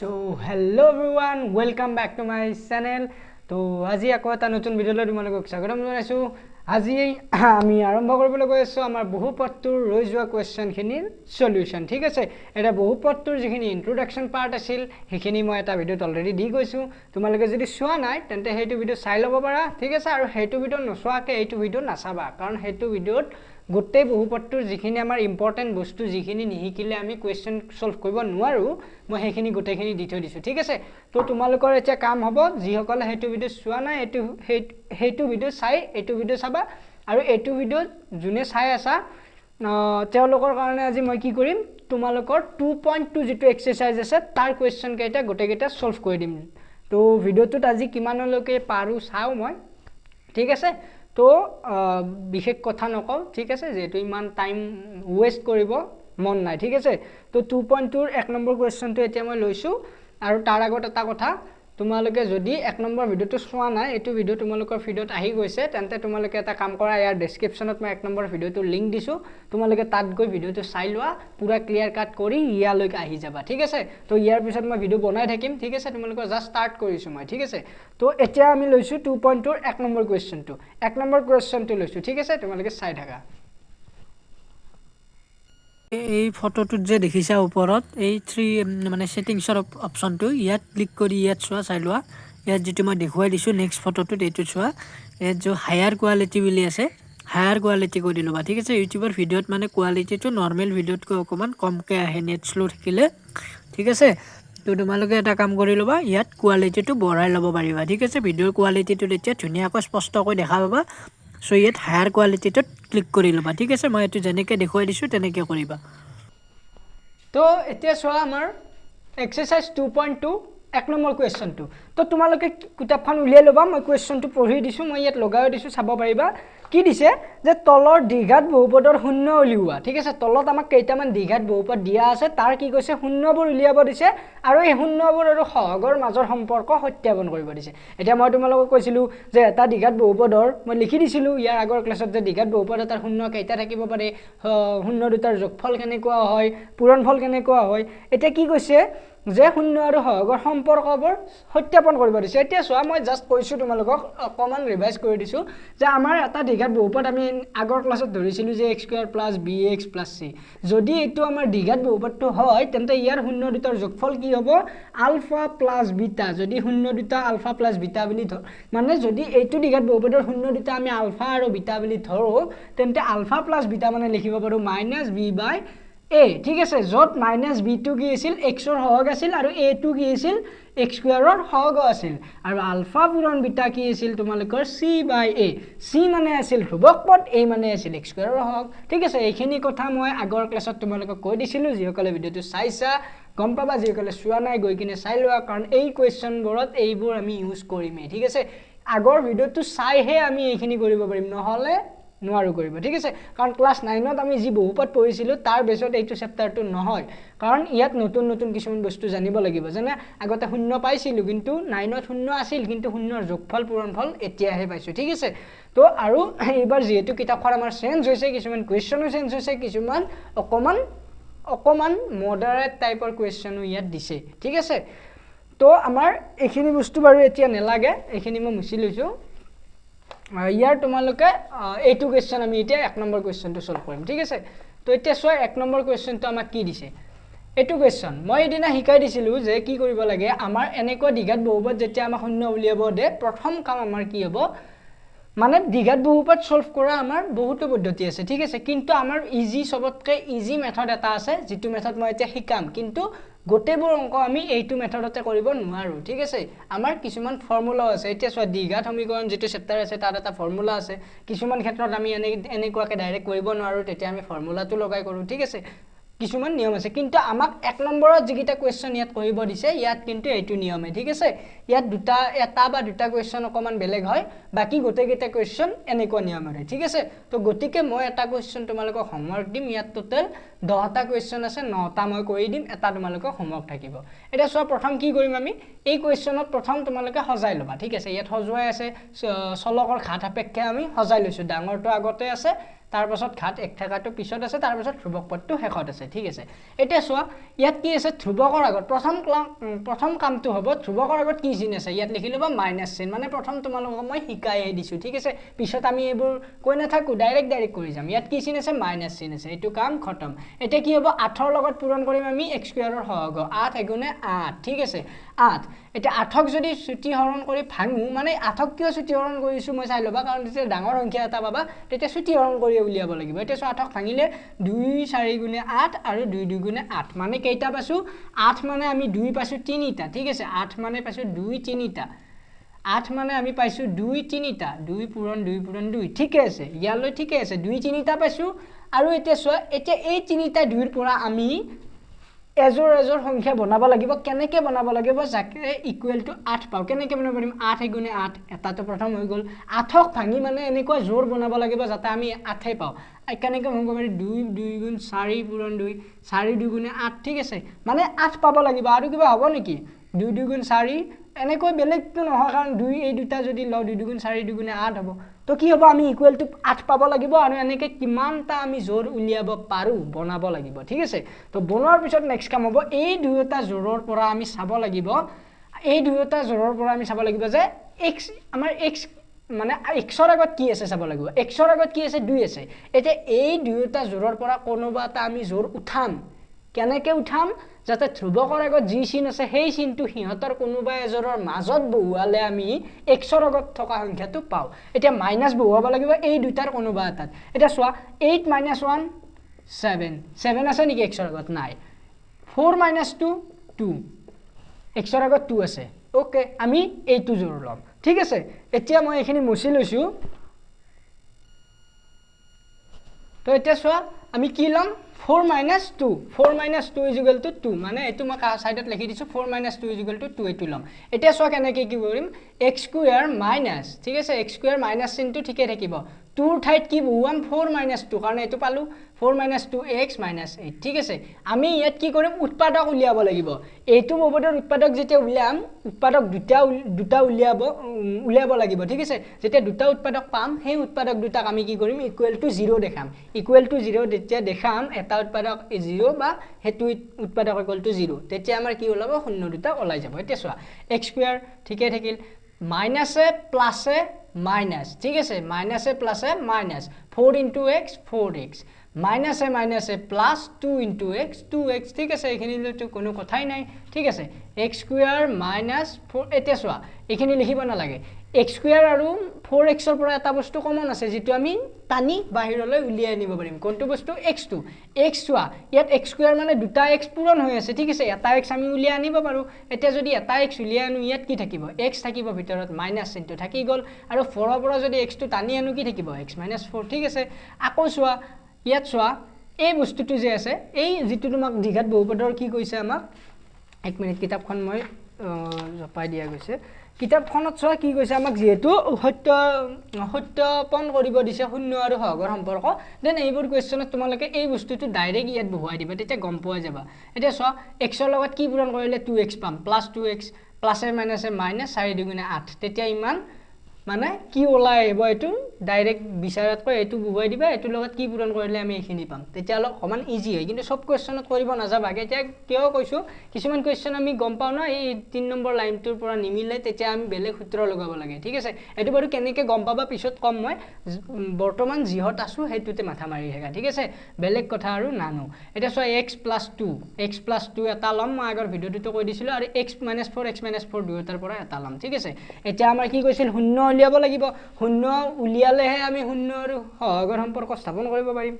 So hello everyone, welcome back to my channel. তো আজি আকৌ এটা নতুন ভিডিঅ'লৈ তোমালোকক স্বাগতম জনাইছো। আজি আমি আৰম্ভ কৰিবলৈ গৈ আছো আমাৰ বহুপদটোৰ ৰৈ যোৱা কোৱেশ্চনখিনিৰ সলিউশন। ঠিক আছে, এটা বহুপদটোৰ যিখিনি ইন্ট্ৰোডাকশন পাৰ্ট আছিল সেইখিনি মই এটা ভিডিঅ'ত অলৰেডি দি গৈছো। তোমালোকে যদি চোৱা নাই তেন্তে সেইটো ভিডিঅ' চাই ল'ব পাৰা। ঠিক আছে, আৰু সেইটো ভিডিঅ' নোচোৱাকে এইটো ভিডিঅ' নাচাবা, কাৰণ সেইটো ভিডিঅ'ত গোটেই বহুপদটোৰ যিখিনি আমাৰ ইম্পৰ্টেন্ট বস্তু যিখিনি নিহিকিলে আমি কোৱেশ্চন সলভ কৰিব নোৱাৰো, মই সেইখিনি গোটেইখিনি দি থৈ দিছো। ঠিক আছে, তো তোমালোকৰ এতিয়া কাম হ'ব, যিসকলে সেইটো ভিডিঅ' চোৱা নাই সেইটো ভিডিঅ' চাই এইটো ভিডিঅ' চাবা, আৰু এইটো ভিডিঅ' যোনে চাই আছা তেওঁলোকৰ কাৰণে আজি মই কি কৰিম, তোমালোকৰ 2.2 যিটো এক্সাৰসাইজ আছে তাৰ কোৱেশ্চন কেইটা গোটেইকেইটা সলভ কৰি দিম। তো ভিডিঅ'টোত আজি কিমানলৈকে পাৰো চাওঁ মই। ঠিক আছে, তো বিশেষ কথা নকওঁ। ঠিক আছে, যেহেতু ইমান টাইম ওয়েস্ট কৰিব মন নাই। ঠিক আছে, তো 2.2 এক নম্বৰ কোৱেশ্চনটো এতিয়া মই লৈছো। আৰু তাৰ আগত এটা কথা, তোমালোকে যদি এক নম্বৰ ভিডিঅ'টো চোৱা নাই, এইটো ভিডিঅ' তোমালোকৰ ফিডত আহি গৈছে, তেন্তে তোমালোকে এটা কাম কৰা, ইয়াৰ ডেছক্ৰিপশ্যনত মই এক নম্বৰ ভিডিঅ'টোৰ লিংক দিছো, তোমালোকে তাত গৈ ভিডিঅ'টো চাই লোৱা, পুৰা ক্লিয়াৰ কাট কৰি ইয়ালৈকে আহি যাবা। ঠিক আছে, তো ইয়াৰ পিছত মই ভিডিঅ' বনাই থাকিম। ঠিক আছে, তোমালোকৰ জাষ্ট ষ্টাৰ্ট কৰিছো মই। ঠিক আছে, তো এতিয়া আমি লৈছো 2.2 এক নম্বৰ কুৱেশ্চনটো। এক নম্বৰ কুৱেশ্চনটো লৈছো। ঠিক আছে, তোমালোকে চাই থাকা। এই ফটোটোত যে দেখিছা ওপৰত এই 3 মানে সেটিংছৰ অপশনটো, ইয়াত ক্লিক কৰি ইয়াত চোৱা, চাই লোৱা। ইয়াত যেটো মই দেখুৱাই দিছো নেক্সট ফটোটোত এইটো চোৱা, ইয়াত যে হায়াৰ কোৱালিটি বুলি আছে, হায়াৰ কোৱালিটি কৰি ল'বা। ঠিক আছে, ইউটিউবৰ ভিডিঅ'ত মানে কোৱালিটিটো নৰ্মেল ভিডিঅ'তকৈ অকমান কমকৈ আহে নেট স্লো থাকিলে। ঠিক আছে, তো তোমালোকে এটা কাম কৰি ল'বা, ইয়াত কোৱালিটিটো বঢ়াই ল'ব পাৰিবা। ঠিক আছে, ভিডিঅ'ৰ কোৱালিটিটো এতিয়া ধুনীয়াকৈ স্পষ্টকৈ দেখা পাবা। সো ইয়াত হায়াৰ কোৱালিটিটোত ক্লিক কৰি ল'বা। ঠিক আছে, মই এইটো যেনেকৈ দেখুৱাই দিছো তেনেকৈ কৰিবা। তো এতিয়া চোৱা আমাৰ এক্সাৰসাইজ 2.2 এক নম্বৰ কুৱেশ্চনটো। তো তোমালোকে কিতাপখন উলিয়াই ল'বা, মই কুৱেশ্চনটো পঢ়ি দিছো, মই ইয়াত লগাই দিছো, চাব পাৰিবা। কি দিছে যে তলৰ দ্বিঘাত বহুপদৰ শূন্য উলিওৱা। ঠিক আছে, তলত আমাক কেইটামান দ্বিঘাত বহুপদ দিয়া আছে, তাৰ কি কৈছে শূন্যবোৰ উলিয়াব দিছে, আৰু এই শূন্যবোৰ আৰু সহগৰ মাজৰ সম্পৰ্ক সত্যাপন কৰিব দিছে। এতিয়া মই তোমালোকক কৈছিলো যে এটা দ্বিঘাত বহুপদৰ, মই লিখি দিছিলো ইয়াৰ আগৰ ক্লাছত, যে দ্বিঘাত বহুপদ এটাৰ শূন্য কেইটা থাকিব পাৰে, শূন্য দুটাৰ যোগফল কেনেকুৱা হয়, পূৰণফল কেনেকুৱা হয়। এতিয়া কি কৈছে যে শূন্য আৰু সহগৰ সম্পৰ্কবোৰ সত্যাপন কৰিব দিছে। এতিয়া চোৱা, মই জাষ্ট কৈছো তোমালোকক, অকমান ৰিভাইজ কৰি দিছো, যে আমাৰ এটা দ্বিঘাত বহুপদ আমি আগৰ ক্লাছত ধৰিছিলো যে x² + bx + c। যদি এইটো আমাৰ দ্বিঘাত বহুপদটো হয়, তেন্তে ইয়াৰ শূন্য দুটাৰ যোগফল কি হ'ব, আলফা প্লাস বিটা। যদি শূন্য দুটা আলফা প্লাস বিটা বুলি মানে যদি এইটো দ্বিঘাত বহুপদৰ শূন্য দুটা আমি আলফা আৰু বিটা বুলি ধৰো, তেন্তে আলফা প্লাস বিটা মানে লিখিব পাৰো -b/a। ঠিক আছে, য'ত -b টো কি আছিল, x ৰ সহগ আছিল, আৰু a টো কি আছিল, x² ৰ সহগ আছিল, আৰু আলফা পূৰণ বিটা কি আছিল তোমালোকৰ c/a। c মানে আছিল ধ্ৰুৱক পদ, a মানে আছিল x² ৰ সহগ। ঠিক আছে, এইখিনি কথা মই আগৰ ক্লাছত তোমালোকক কৈ দিছিলো, যিসকলে ভিডিঅ'টো চাইছা গম পাবা, যিসকলে চোৱা নাই গৈ কিনে চাই লোৱা, কাৰণ এই কুৱেশ্চনবোৰত এইবোৰ আমি ইউজ কৰিমেই। ঠিক আছে, আগৰ ভিডিঅ'টো চাইহে আমি এইখিনি কৰিব পাৰিম, নহ'লে নোৱাৰো কৰিব। ঠিক আছে, কাৰণ ক্লাছ 9ত আমি যি বহুপদ পঢ়িছিলো তাৰ বেছত এইটো চেপ্টাৰটো নহয়, কাৰণ ইয়াত নতুন নতুন কিছুমান বস্তু জানিব লাগিব। যেনে আগতে শূন্য পাইছিলো, কিন্তু 9ত শূন্য আছিল, কিন্তু শূন্যৰ যোগফল পূৰণফল এতিয়াহে পাইছো। ঠিক আছে, তো আৰু এইবাৰ যিহেতু কিতাপখন আমাৰ চেঞ্জ হৈছে, কিছুমান কুৱেশ্চনো চেঞ্জ হৈছে, কিছুমান অকমান মডাৰেট টাইপৰ কুৱেশ্চনো ইয়াত দিছে। ঠিক আছে, তো আমাৰ এইখিনি বস্তু বাৰু এতিয়া নেলাগে, এইখিনি মই মুছি লৈছো। ইয়াৰ তোমালোকে এইটো কুৱেশ্চন আমি এতিয়া এক নম্বৰ কুৱেশ্চনটো সলভ কৰিম। ঠিক আছে, তো এতিয়া চোৱা এক নম্বৰ কুৱেশ্চনটো আমাক কি দিছে। এইটো কুৱেশ্চন মই এদিনা শিকাই দিছিলো যে কি কৰিব লাগে, আমাৰ এনেকুৱা দ্বিঘাত বহুপদ যেতিয়া আমাক শূন্য উলিয়াব দে, প্ৰথম কাম আমাৰ কি হ'ব, মানে দ্বিঘাত বহুপদ সলভ কৰা আমাৰ বহুতো পদ্ধতি আছে। ঠিক আছে, কিন্তু আমাৰ চবতকৈ ইজি মেথড এটা আছে, যিটো মেথড মই এতিয়া শিকাম, কিন্তু গোটেইবোৰ অংক আমি এইটো মেথডতে কৰিব নোৱাৰো। ঠিক আছে, আমাৰ কিছুমান ফৰ্মুলাও আছে। এতিয়া চোৱা, দ্বিঘাত সমীকৰণ যিটো চেপ্টাৰ আছে তাত এটা ফৰ্মুলা আছে, কিছুমান ক্ষেত্ৰত আমি এনেকুৱাকৈ ডাইৰেক্ট কৰিব নোৱাৰো, তেতিয়া আমি ফৰ্মুলাটো লগাই কৰো। ঠিক আছে, কিছুমান নিয়ম আছে, কিন্তু আমাক এক নম্বৰত যিকেইটা কুৱেশ্চন ইয়াত কৰিব দিছে, ইয়াত কিন্তু এইটো নিয়মে। ঠিক আছে, ইয়াত এটা বা দুটা কুৱেশ্চন অকমান বেলেগ হয়, বাকি গোটেইকেইটা কুৱেশ্চন এনেকুৱা নিয়মেৰে। ঠিক আছে, তো গতিকে মই এটা কুৱেশ্চন তোমালোকক হোমৱৰ্ক দিম, ইয়াত টোটেল 10টা কুৱেশ্চন আছে, 9টা মই কৰি দিম, এটা তোমালোকক হোমৱৰ্ক থাকিব। এতিয়া চোৱা, প্ৰথম কি কৰিম আমি, এই কুৱেশ্চনত প্ৰথম তোমালোকে সজাই ল'বা। ঠিক আছে, ইয়াত সজোৱাই আছে, চলকৰ ঘাত সাপেক্ষে আমি সজাই লৈছো, ডাঙৰটো আগতে আছে, তাৰ পাছত ঘাত 1 থাকাটো পিছত আছে তাৰ পাছত ধ্ৰুৱক পদটো শেষত আছে ঠিক আছে এতিয়া চোৱা ইয়াত কি আছে ধ্ৰুৱকৰ আগত প্ৰথম কামটো হ'ব ধ্ৰুৱকৰ আগত কি চিন আছে ইয়াত লিখি লবা মাইনাস চিন মানে প্ৰথম তোমালোকক মই শিকাইহে দিছো ঠিক আছে পিছত আমি এইবোৰ কৈ নাথাকো ডাইৰেক্ট কৰি যাম ইয়াত কি চিন আছে মাইনাস চিন আছে এইটো কাম খতম এতিয়া কি হ'ব 8 ৰ লগত পূৰণ কৰিম আমি x স্কয়াৰৰ সহগ 8 এগুণে 8 ঠিক আছে 8 এতিয়া 8ক যদি ছুটি হৰণ কৰি ভাঙো মানে 8ক কিয় ছুটি হৰণ কৰিছো মই চাই লবা কাৰণ যেতিয়া ডাঙৰ সংখ্যা এটা পাবা তেতিয়া ছুটি হৰণ কৰি উলিয়াব লাগিব এতিয়া 8ক ভাঙিলে 2 4 গুণে 8 আৰু 2 2 গুণে 8 মানে কেইটা পাছো 8 মানে আমি 2 পাছো 3টা ঠিক আছে 8 মানে পাছো 2 3টা 8 মানে আমি পাইছো 2 3টা 2 পূৰণ 2 ঠিক আছে ইয়ালৈ ঠিক আছে 2 3টা পাইছো আৰু এতিয়া চোৱা এতিয়া এই 3টা 2 ৰ পৰা আমি এজৰ সংখ্যা বনাব লাগিব কেনেকৈ বনাব লাগিব যাকে ইকুৱেল টু 8 পাও কেনেকৈ বনাব পাৰিম 8 গুণে 8 এটাটো প্ৰথম হৈ গল 8ক ভাঙি মানে এনেকুৱা জোৰ বনাব লাগিব যাতে আমি 8 পাও কেনেকৈ ভাঙব পাৰি 2 2 গুণ 4 পূৰণ 2 4 2 গুণে 8 ঠিক আছে মানে 8 পাব লাগিব আৰু কিবা হ'ব নেকি 2 2 গুণ 4 এনেকৈ বেলেগটো নহয় কাৰণ 2 এই দুটা যদি লও 2 2 গুণ 4 2 গুণে 8 হ'ব তো কি হ'ব আমি ইকুৱেল টু 8 পাব লাগিব আৰু এনেকৈ কিমানটা আমি জোৰ উলিয়াব পাৰো বনাব লাগিব ঠিক আছে তো বনোৱাৰ পিছত নেক্সট কাম হ'ব এই দুয়োটা জোৰৰ পৰা আমি চাব লাগিব এই দুয়োটা জোৰৰ পৰা আমি চাব লাগিব যে x আমাৰ x মানে x ৰ আগত কি আছে চাব লাগিব x ৰ আগত কি আছে 2 আছে এতিয়া এই দুয়োটা জোৰৰ পৰা কোনোবা এটা আমি জোৰ উঠাম কেনেকৈ উঠাম যাতে ধ্ৰুৱকৰ আগত যি চিন আছে সেই চিনটো হিহঁতৰ কোনোবা এজৰৰ মাজত বহুৱালে আমি x ৰ আগত থকা সংখ্যাটো পাও এতিয়া মাইনাস বহুৱাব লাগিব এই দুটাৰ কোনোবা এটাত এতিয়া চোৱা 8 - 1 7 7 আছে নেকি x ৰ আগত নাই 4 - 2 2 x ৰ আগত 2 আছে ওকে আমি এইটো জোৰ লম ঠিক আছে এতিয়া মই এখিনি মুছি লৈছো তো এতিয়া চোৱা আমি কি লম 4 - 2 4 - 2 = 2 মানে এটো মই সাইডত লিখি দিছো 4 - 2 = 2 এটো লম এতিয়া চোৱা কেনেকৈ কি কৰিম x স্কয়াৰ মাইনাস ঠিক আছে x স্কয়াৰ মাইনাস চিনটো ঠিকে থাকিব 2 ৰ ঠাইত কি বহুৱাম 4 - 2 কাৰণ এটো পালো 4 - 2 x - 8 ঠিক আছে আমি ইয়াত কি কৰিম উৎপাদক উলিয়াব লাগিব এইটো বহুপদৰ উৎপাদক যেতিয়া উলিয়াম উৎপাদক দুটা উলিয়াব লাগিব ঠিক আছে যেতিয়া দুটা উৎপাদক পাম সেই উৎপাদক দুটাক আমি কি কৰিম ইকুৱেল টু 0 দেখাম ইকুৱেল টু 0 যেতিয়া দেখাম এটা উৎপাদক 0 বা হেতু উৎপাদক ইকুৱেল টু 0 তেতিয়া আমাৰ কি ওলাব শূন্য দুটা ওলাই যাব এতিয়া চোৱা x স্কয়াৰ ঠিকে থাকিল মাইনাসে প্লাসে মাইনাস ঠিক আছে মাইনাসে প্লাসে মাইনাস 4 * x 4x মাইনাসে প্লাস 2 * x 2x ঠিক আছে এখিনিলৈতো কোনো কথাই নাই ঠিক আছে x স্কয়াৰ মাইনাস 4 এতিয়া চোৱা এখিনি লিখিব নালাগে x স্কয়াৰ আৰু 4x ৰ পৰা এটা বস্তু কমন আছে যেটো আমি টানি বাহিৰলৈ উলিয়াই নিব পাৰিম কোনটো বস্তু x2 x চোৱা ইয়াত x স্কয়াৰ মানে দুটা x পূৰণ হৈ আছে ঠিক আছে এটা x আমি উলিয়াই আনিব পাৰো এতিয়া যদি এটা x উলিয়াই আনো ইয়াত কি থাকিব x থাকিব ভিতৰত মাইনাস চিনটো থাকি গল আৰু 4 ৰ পৰা যদি x টো টানি আনো কি থাকিব x - 4 ঠিক আছে আকৌ চোৱা ইয়াত চোৱা এই বস্তুটো যে আছে এই যেটো তোমাক দ্বিঘাত বহুপদৰ কি কৈছে আমাক এক মিনিট কিতাপখন মই জপাই দিয়া গৈছে কিতাপখনত চোৱা কি কৈছে আমাক যেহেতু সত্যপন কৰিব দিছে শূন্য আৰু সহগৰ সম্পৰ্ক দেন এইবোৰ কোৱেশ্চনত তোমালোকে এই বস্তুটো ডাইৰেক্ট ইয়াত বহুৱাই দিবা তেতিয়া গম পোৱা যাবা এতিয়া চোৱা x ৰ লগত কি পূৰণ কৰিলে 2x পাম প্লাস 2x প্লাসে মাইনাসে মাইনাস 4 2 * 8 তেতিয়া ইমান মানে কি ওলাই আহিব এটো ডাইৰেক্ট বিচাৰাতকৈ এটো বহুৱাই দিবা এটো লগত কি পূৰণ কৰিলে আমি এখিনি পাম তেতিয়া অলপ সমান ইজি হয় কিন্তু সব কোৱেশ্চনত কৰিব নাযাবা এতিয়া কিয় কৈছো কিছুমান কোৱেশ্চন আমি গম পাও না এই 3 নম্বৰ লাইনটোৰ পৰা নিমিলে তেতিয়া আমি বেলেগ সূত্ৰ লগাব লাগে ঠিক আছে এটো বাৰু কেনেকৈ গম পাবা পিছত কম মই বৰ্তমান জিহত আছো হেতুতে মাথা মাৰি হেগা ঠিক আছে বেলেগ কথা আৰু নানো এটা চোৱা x + 2 এটা লম মই আগৰ ভিডিওটো কৈ দিছিলো আৰু x - 4 x - 4 দুয়োটাৰ পৰা এটা লম ঠিক আছে এতিয়া আমাৰ কি কৈছিল শূন্য উলিয়াব লাগিব শূন্য উলিয়ালেহে আমি শূন্য আৰু সহগৰ সম্পৰ্ক স্থাপন কৰিব পাৰিম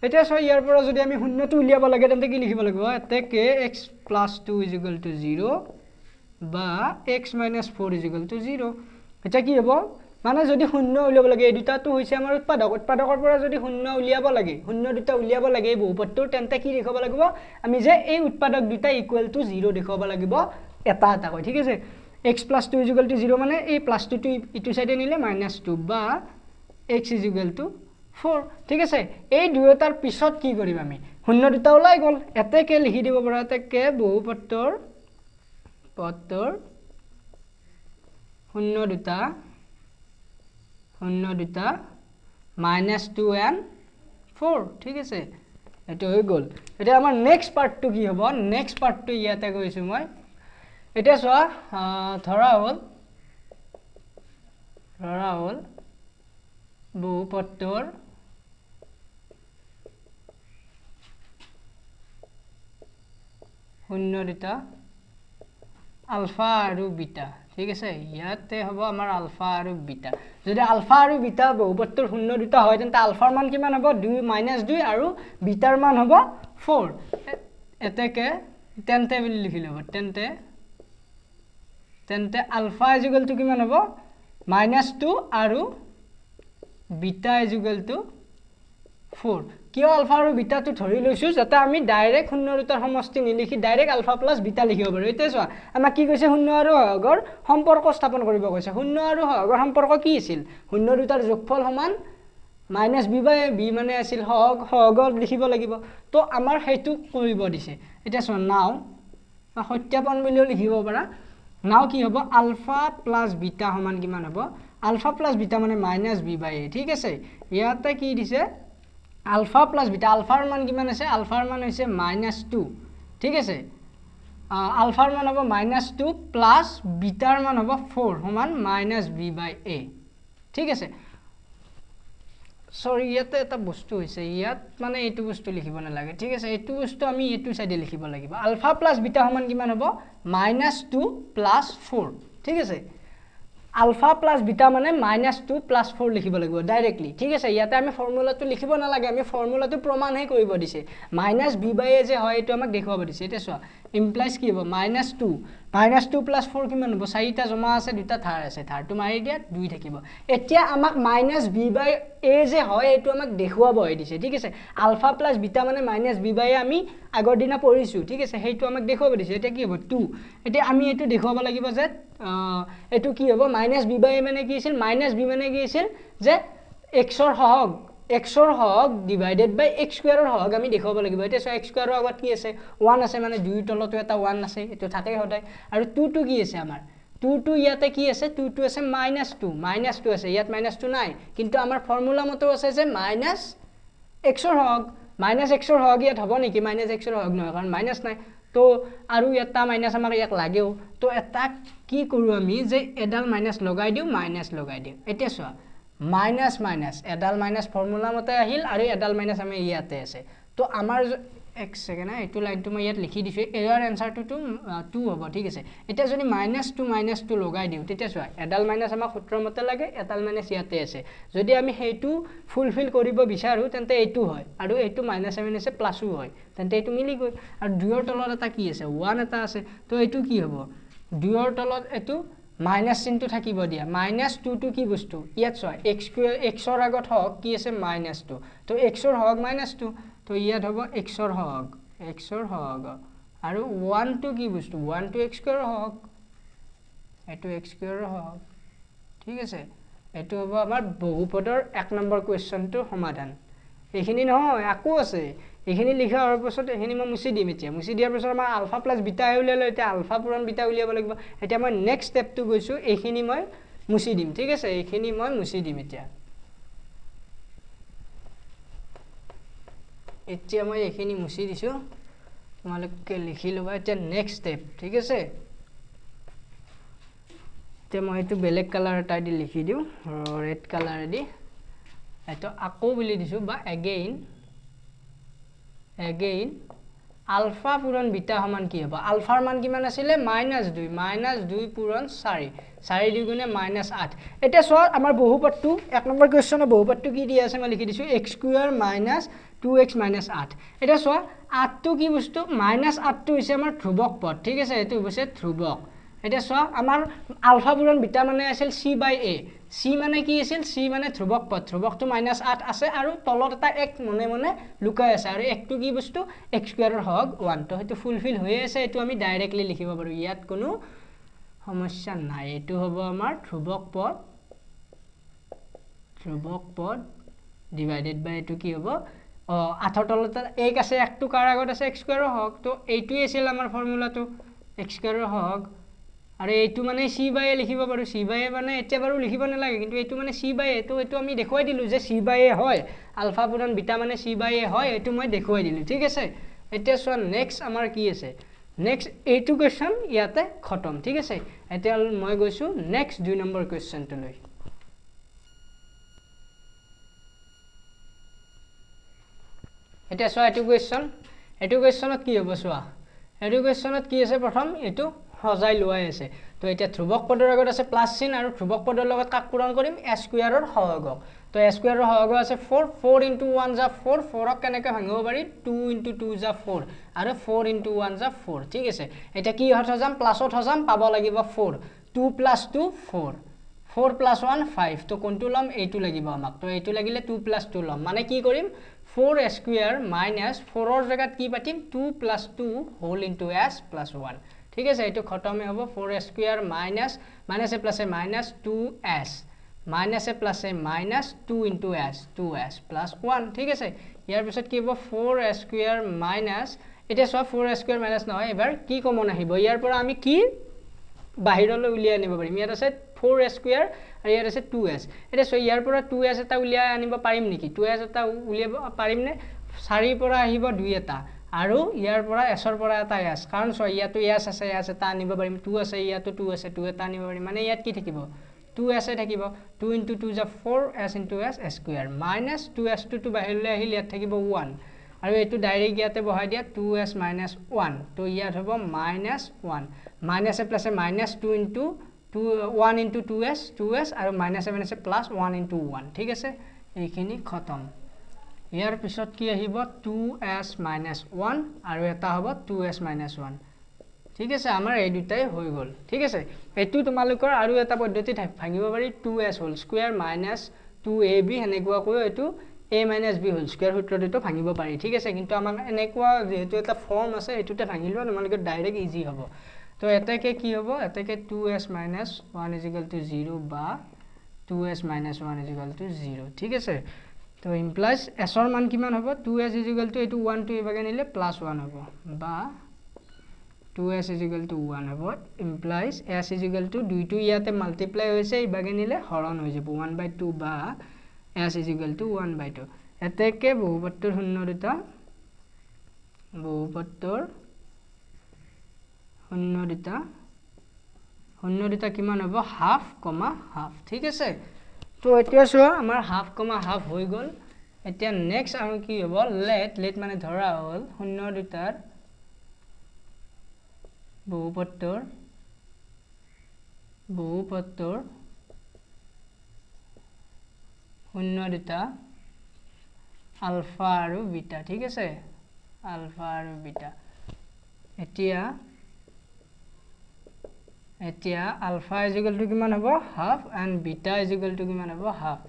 এতিয়া চোৱা ইয়াৰ পৰা যদি আমি শূন্যটো উলিয়াব লাগে তেন্তে কি লিখিব লাগিব এতে x + 2 = 0 বা x - 4 = 0 এটা কি হ'ব মানে যদি শূন্য উলিয়াব লাগে এই দুটাটো হৈছে আমাৰ উৎপাদকৰ পৰা যদি শূন্য উলিয়াব লাগে শূন্য দুটা উলিয়াব লাগে এই বহুপদটোৰ তেন্তে কি লিখিব লাগিব আমি যে এই উৎপাদক দুটা ইকুৱেল টু 0 দেখাব লাগিব এটা কৈ ঠিক আছে x + 2 = 0 মানে এই +2 টো ইটো সাইডে নিলে -2 বা x = 4 ঠিক আছে এই দুয়োটাৰ পিছত কি কৰিম আমি শূন্য দুটা ওলাই গল এতেকে লিখি দিব পৰা এতেকে বহুপদৰ শূন্য দুটা শূন্য দুটা -2 and 4 ঠিক আছে এটো হৈ গল এটা আমাৰ নেক্সট পাৰ্টটো কি হ'ব নেক্সট পাৰ্টটো ইয়াতে কৈছো মই এটা চোৱা ধৰা হ'ল বহুপদটোৰ শূন্য দুটা আলফা আৰু বিটা ঠিক আছে ইয়াতে হ'ব আমাৰ আলফা আৰু বিটা যদি আলফা আৰু বিটা বহুপদটোৰ শূন্য দুটা হয় তেন্তে আলফাৰ মান কিমান হ'ব 2 -2 আৰু বিটাৰ মান হ'ব 4 এতেকে তেন্তে বুলি লিখি ল'ব তেন্তে আলফা ইকুৱেল টু কিমান হ'ব -2 আৰু বিটা ইকুৱেল টু 4 কিয় আলফা আৰু বিটাটো ধৰি লৈছো যাতে আমি ডাইৰেক্ট শূন্য দুটাৰ সমষ্টি নিলিখি ডাইৰেক্ট আলফা প্লাস বিটা লিখিব পাৰো এতিয়া চোৱা আমাক কি কৈছে শূন্য আৰু হৰগৰ সম্পৰ্ক স্থাপন কৰিব কৈছে শূন্য আৰু হৰগৰ সম্পৰ্ক কি আছিল শূন্য দুটাৰ যোগফল সমান -b/b মানে আছিল হৰগৰ লিখিব লাগিব তো আমাৰ হেতু কৰিব দিছে এতিয়া চোৱা নাও সত্যাপন বুলিও লিখিব পাৰা নাও কি হ'ব আলফা প্লাস বিটা সমান কিমান হ'ব আলফা প্লাস বিটা মানে -b/a ঠিক আছে ইয়াতে কি দিছে আলফা প্লাস বিটা আলফাৰ মান কিমান আছে আলফাৰ মান হৈছে -2 ঠিক আছে আলফাৰ মান হ'ব -2 প্লাস বিটাৰ মান হ'ব 4 সমান -b/a ঠিক আছে সৰি ইয়াতে এটা বস্তু হৈছে ইয়াত মানে এইটো বস্তু লিখিব নালাগে ঠিক আছে এইটো বস্তু আমি এইটো সাইডে লিখিব লাগিব আলফা প্লাস বিটা সমান কিমান হ'ব -2 প্লাস 4 ঠিক আছে আলফা প্লাস বিটা মানে -2 প্লাস 4 লিখিব লাগিব ডাইৰেক্টলি ঠিক আছে ইয়াতে আমি ফৰ্মুলাটো লিখিব নালাগে আমি ফৰ্মুলাটো প্ৰমাণহে কৰিব দিছে -b/a যে হয় এটো আমাক দেখুৱাব দিছে এটা চোৱা ইমপ্লাইজ কি হ'ব -2 প্লাস 4 কিমান হ'ব চাৰিটা জমা আছে দুটা থাৰ আছে থাৰটো মাৰি দিয়া 2 থাকিব এতিয়া আমাক -b/a যে হয় এটো আমাক দেখুৱাব হৈ দিছে ঠিক আছে আলফা প্লাস বিটা মানে -b/a আমি আগৰ দিনা পঢ়িছো ঠিক আছে হেইটো আমাক দেখুৱাব দিছে এটা কি হ'ব 2 এতিয়া আমি এটো দেখুৱাব লাগিব যে এটো কি হ'ব -b/a মানে কি আছিল -b মানে কি আছিল যে x ৰ হগ ডিভাইডেড বাই x স্কয়াৰৰ হগ আমি দেখুৱাব লাগিব এটা x স্কয়াৰৰ আগত কি আছে 1 আছে মানে 2 তলতো এটা 1 আছে এটো থাকেই হদাই আৰু 2 কি আছে আমাৰ 2 ইয়াতে কি আছে 2 আছে -2 আছে ইয়াত -2 নাই কিন্তু আমাৰ ফৰ্মুলা মতে আছে যে x ৰ হগ x ৰ হগ ইয়াত হ'ব নেকি x ৰ হগ নহয় কাৰণ মাইনাস নাই তো আৰু এটা মাইনাস আমাক ইয়াক লাগেও তো এটা কি কৰো আমি যে এডাল মাইনাস লগাই দিও এতিয়া চোৱা মাইনাস এডাল মাইনাস ফৰ্মুলা মতে আহিল আৰু এডাল মাইনাস আমি ইয়াতে আছে তো আমাৰ এক সেকেন্ড এইটো লাইনটো মই ইয়াত লিখি দিছো এৰ আনসাৰটো 2 হ'ব ঠিক আছে এতিয়া যদি -2 লগাই দিও তেতিয়া চোৱা এডাল মাইনাস আমাক সূত্ৰ মতে লাগে এডাল মাইনাস ইয়াতে আছে যদি আমি হেইটো ফুলফিল কৰিব বিচাৰো তেন্তে এইটো হয় আৰু এইটো -আছে প্লাসও হয় তেন্তে এইটো মিলি গৈ আৰু দুইৰ তলত এটা কি আছে 1 এটা আছে তো এইটো কি হ'ব দুইৰ তলত এইটো মাইনাস চিনটো থাকিব দিয়া -2 কি বস্তু ইয়াত চোৱা x ৰ আগত হক কি আছে -2 তো x ৰ হক -2 তো ইয়াত হ'ব x ৰ হক আৰু 1 টো কি বস্তু 1 টো x স্কয়াৰ হক এটো x স্কয়াৰ হক ঠিক আছে এটো হ'ব আমাৰ বহুপদৰ 1 নম্বৰ কোৱেশ্চনটো সমাধান এখিনি নহয় আকো আছে এখিনি লিখা হোৱাৰ পাছত এখিনি মই মুছি দিম এতিয়া মুছি দিয়াৰ পাছত আমাৰ আলফা প্লাস বিটা উলিয়ালো এতিয়া আলফা পূৰণ বিটা উলিয়াব লাগিব এতিয়া মই নেক্সট ষ্টেপটো গৈছো এখিনি মই মুছি দিম ঠিক আছে এখিনি মই মুছি দিম এতিয়া মই এখিনি মুছি দিছো তোমালোকে লিখি লবা এতিয়া নেক্সট ষ্টেপ ঠিক আছে তে মই এটো বেলেগ কালাৰ এটা দি লিখি দিও ৰেড কালাৰ দি এটো আকৌ বুলি দিছো বা again আলফা পূৰণ বিটা সমান কি হ'ব আলফাৰ মান কিমান আছিল -2 পূৰণ 4 2 গুণে -8 এটা চোৱা আমাৰ বহুপদটো 1 নম্বৰ কোৱেশ্চনৰ বহুপদটো কি দি আছে মই লিখি দিছো x স্কয়াৰ - 2x - 8 এটা চোৱা 8 টো কি বস্তু -8 টো হৈছে আমাৰ ধ্ৰুবক পদ ঠিক আছে এটো হৈছে ধ্ৰুবক এটা চোৱা আমাৰ আলফা পূৰণ বিটা মানে আছিল c/a c মানে কি আছিল c মানে ধ্ৰুবক পদ ধ্ৰুবকটো -8 আছে আৰু তলত এটা 1 মনে লুকাই আছে আৰু 1 টো কি বস্তু x স্কয়াৰৰ হক 1 তো হেতু ফুলফিল হৈ আছে এটো আমি ডাইৰেক্টলি লিখিব পাৰো ইয়াত কোনো সমস্যা নাই এটো হ'ব আমাৰ ধ্ৰুবক পদ ডিভাইডেড বাই এটো কি হ'ব 8 তলত 1 আছে 1 টো কাৰ আগত আছে x স্কয়াৰৰ হক তো এইটোই আছিল আমাৰ ফৰ্মুলাটো x স্কয়াৰৰ হক আৰু এইটো মানে c by a লিখিব পাৰো c by a মানে এতিয়া বাৰু লিখিব নালাগে কিন্তু এইটো মানে c by a তো এইটো আমি দেখুৱাই দিলো যে c by a হয় আলফা পূৰণ বিটা মানে c by a হয় এইটো মই দেখুৱাই দিলো ঠিক আছে এতিয়া চোৱা নেক্সট আমাৰ কি আছে নেক্সট এইটো কোৱেশ্চন ইয়াতে খতম ঠিক আছে এতিয়া মই গৈছো নেক্সট 2 নম্বৰ কোৱেশ্চনটো লৈ এটা সোয়া এটু কোৱেশ্চনত কি হ'ব সোয়া এটু কোৱেশ্চনত কি আছে প্ৰথম এটু সজাই লোৱাই আছে তো এটা ধ্ৰুবক পদৰ আগত আছে প্লাস চিন আৰু ধ্ৰুবক পদৰ লগত কাক পূৰণ কৰিম a স্কয়াৰৰ সহগক তো a স্কয়াৰৰ সহগ আছে 4 4 * 1 যা 4 4 ক কেনেকৈ ভাঙিব পাৰি 2 * 2 যা 4 আৰু 4 * 1 যা 4 ঠিক আছে এটা কি হঠাজাম প্লাসত হজাম পাব লাগিব 4 2 + 2 4 4 + 1 5 তো কোনটো লম এইটো লাগিব আমাক তো এইটো লাগিলে 2 + 2 লম মানে কি কৰিম 4 স্কয়াৰ মাইনাস 4 ৰ জায়গাত কি পাতিম 2 + 2 হোল ইনটু s + 1 ঠিক আছে এইটো খতমে হ'ব 4 স্কয়াৰ মাইনাস মাইনাস এ প্লাস এ মাইনাস 2s মাইনাস এ প্লাস এ মাইনাস 2 ইনটু s 2s + 1 ঠিক আছে ইয়াৰ পিছত কি হ'ব 4 স্কয়াৰ মাইনাস এটা সব 4 স্কয়াৰ মাইনাস নহয় এবাৰ কি কমন আহিব ইয়াৰ পৰা আমি কি বাহিৰলৈ উলিয়াই আনিব পাৰিম ইয়াত আছে 4 স্কয়াৰ আৰু ইয়াত আছে 2s এটা সো ইয়াৰ পৰা 2s এটা উলিয়াই আনিব পাৰিম নেকি 2s এটা উলিয়াব পাৰিম নে 4 ৰ পৰা আহিব 2 এটা আৰু ইয়াৰ পৰা s ৰ পৰা এটা s কাৰণ সো ইয়াতো s আছে s এটা আনিব পাৰিম 2 আছে ইয়াতো 2 আছে 2 এটা আনিব পাৰিম মানে ইয়াত কি থাকিব 2s এ থাকিব 2 * 2 যা 4 s * s square minus 2s টো বাহিৰলৈ আহিল ইয়াত থাকিব 1 আৰু এটো ডাইৰেক্ট ইয়াতে বহাই দিয়া 2s - 1 তো ইয়াত হ'ব -1 মাইনাস এ প্লাস এ মাইনাস 2 * 1 * 2s আৰু মাইনাস এ প্লাস 1 * 1 ঠিক আছে এইখিনি খতম ইয়াৰ পিছত কি আহিব 2s - 1 আৰু এটা হ'ব 2s - 1 ঠিক আছে আমাৰ এই দুটাই হৈ গল ঠিক আছে এটো তোমালোকৰ আৰু এটা পদ্ধতি ভাঙিব পাৰি 2s whole square minus 2ab হেনেকুৱা কৈ এটো a - b হোল স্কয়াৰ সূত্ৰটো ভাঙিব পাৰি ঠিক আছে কিন্তু আমাক এনেকুৱা যেহেতু এটা ফৰ্ম আছে এটোতে ভাঙিলো তোমালোকে ডাইৰেক্ট ইজি হ'ব তো এটাকে কি হ'ব এটাকে 2s - 1 = 0 বা 2s - 1 = 0 ঠিক আছে তো ইমপ্লাইজ s ৰ মান কিমান হ'ব 2s = এটো 1 টো এবাগে নিলে +1 হ'ব বা 2s = 1 হ'ব ইমপ্লাইজ s = 2 টো ইয়াতে মাল্টিপ্লাই হৈছে ইবাগে নিলে হৰণ হৈ যাব 1/2 বা s = 1/2 এতেকে বহুপত্তৰ শূন্য দুটা কিমান হ'ব হাফ কমা হাফ ঠিক আছে তো এতিয়া চোৱা আমাৰ হাফ কমা হাফ হৈ গল এতিয়া নেক্সট আৰু কি হ'ব লেট মানে ধৰা হ'ল শূন্য দুটাৰ বহুপত্তৰ শূন্য দুটা আলফা আৰু বিটা ঠিক আছে আলফা আৰু বিটা এতিয়া আলফা = কিমান হ'ব হাফ এন্ড বিটা = কিমান হ'ব হাফ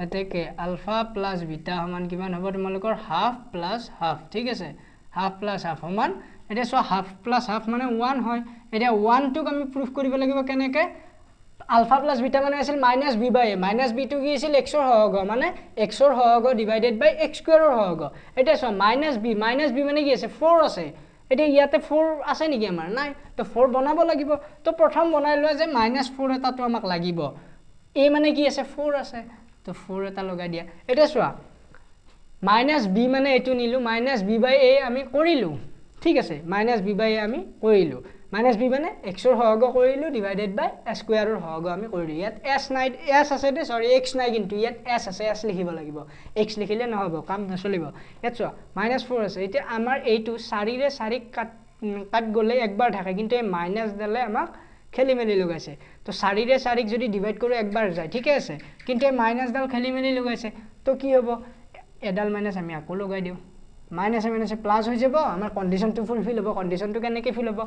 এতেকে আলফা প্লাস বিটা সমান কিমান হ'ব তোমালোকৰ হাফ প্লাস হাফ ঠিক আছে হাফ প্লাস হাফ সমান এটা সো হাফ প্লাস হাফ মানে 1 হয় এটা 1 টোক আমি প্ৰুফ কৰিব লাগিব কেনেকে আলফা প্লাস বিটা মানে আছিল -b/a -b টো কি আছিল x ৰ সহগ মানে x ৰ সহগ ডিভাইডেড বাই x স্কয়াৰৰ সহগ এটা সো -b মানে কি আছে 4 আছে এটা ইয়াতে 4 আছে নেকি আমাৰ নাই তো 4 বনাব লাগিব তো প্ৰথম বনাই লোৱা যে -4 এটা তো আমাক লাগিব a মানে কি আছে 4 আছে তো 4 এটা লগাই দিয়া এটা চোৱা -b মানে এটো নিলু -b/a আমি কৰিলু ঠিক আছে -b/a আমি কৰিলু -b মানে x ৰ সহগ কৰিলু ডিভাইডেড বাই s স্কয়াৰৰ সহগ আমি কৰিলু ইয়াত s নাই s আছে দে সৰি x নাই কিন্তু ইয়াত s আছে s লিখিব লাগিব x লিখিলে নহব কাম নচলিব ইয়াত চোৱা -4 আছে এতিয়া আমাৰ এইটো 4 ৰে 4 কাট গলে একবাৰ থাকে কিন্তু এই মাইনাস দিলে আমাক খেলিমেলি লগাইছে তো 4 ৰে 4 যদি ডিভাইড কৰো একবাৰ যায় ঠিক আছে কিন্তু এই মাইনাস ডাল খেলিমেলি লগাইছে তো কি হ'ব এডাল মাইনাস আমি আকৌ লগাই দিও মাইনাস প্লাস হৈ যাব আমাৰ কন্ডিশনটো ফুলফিল হ'ব কন্ডিশনটো কেনেকৈ ফিল হ'ব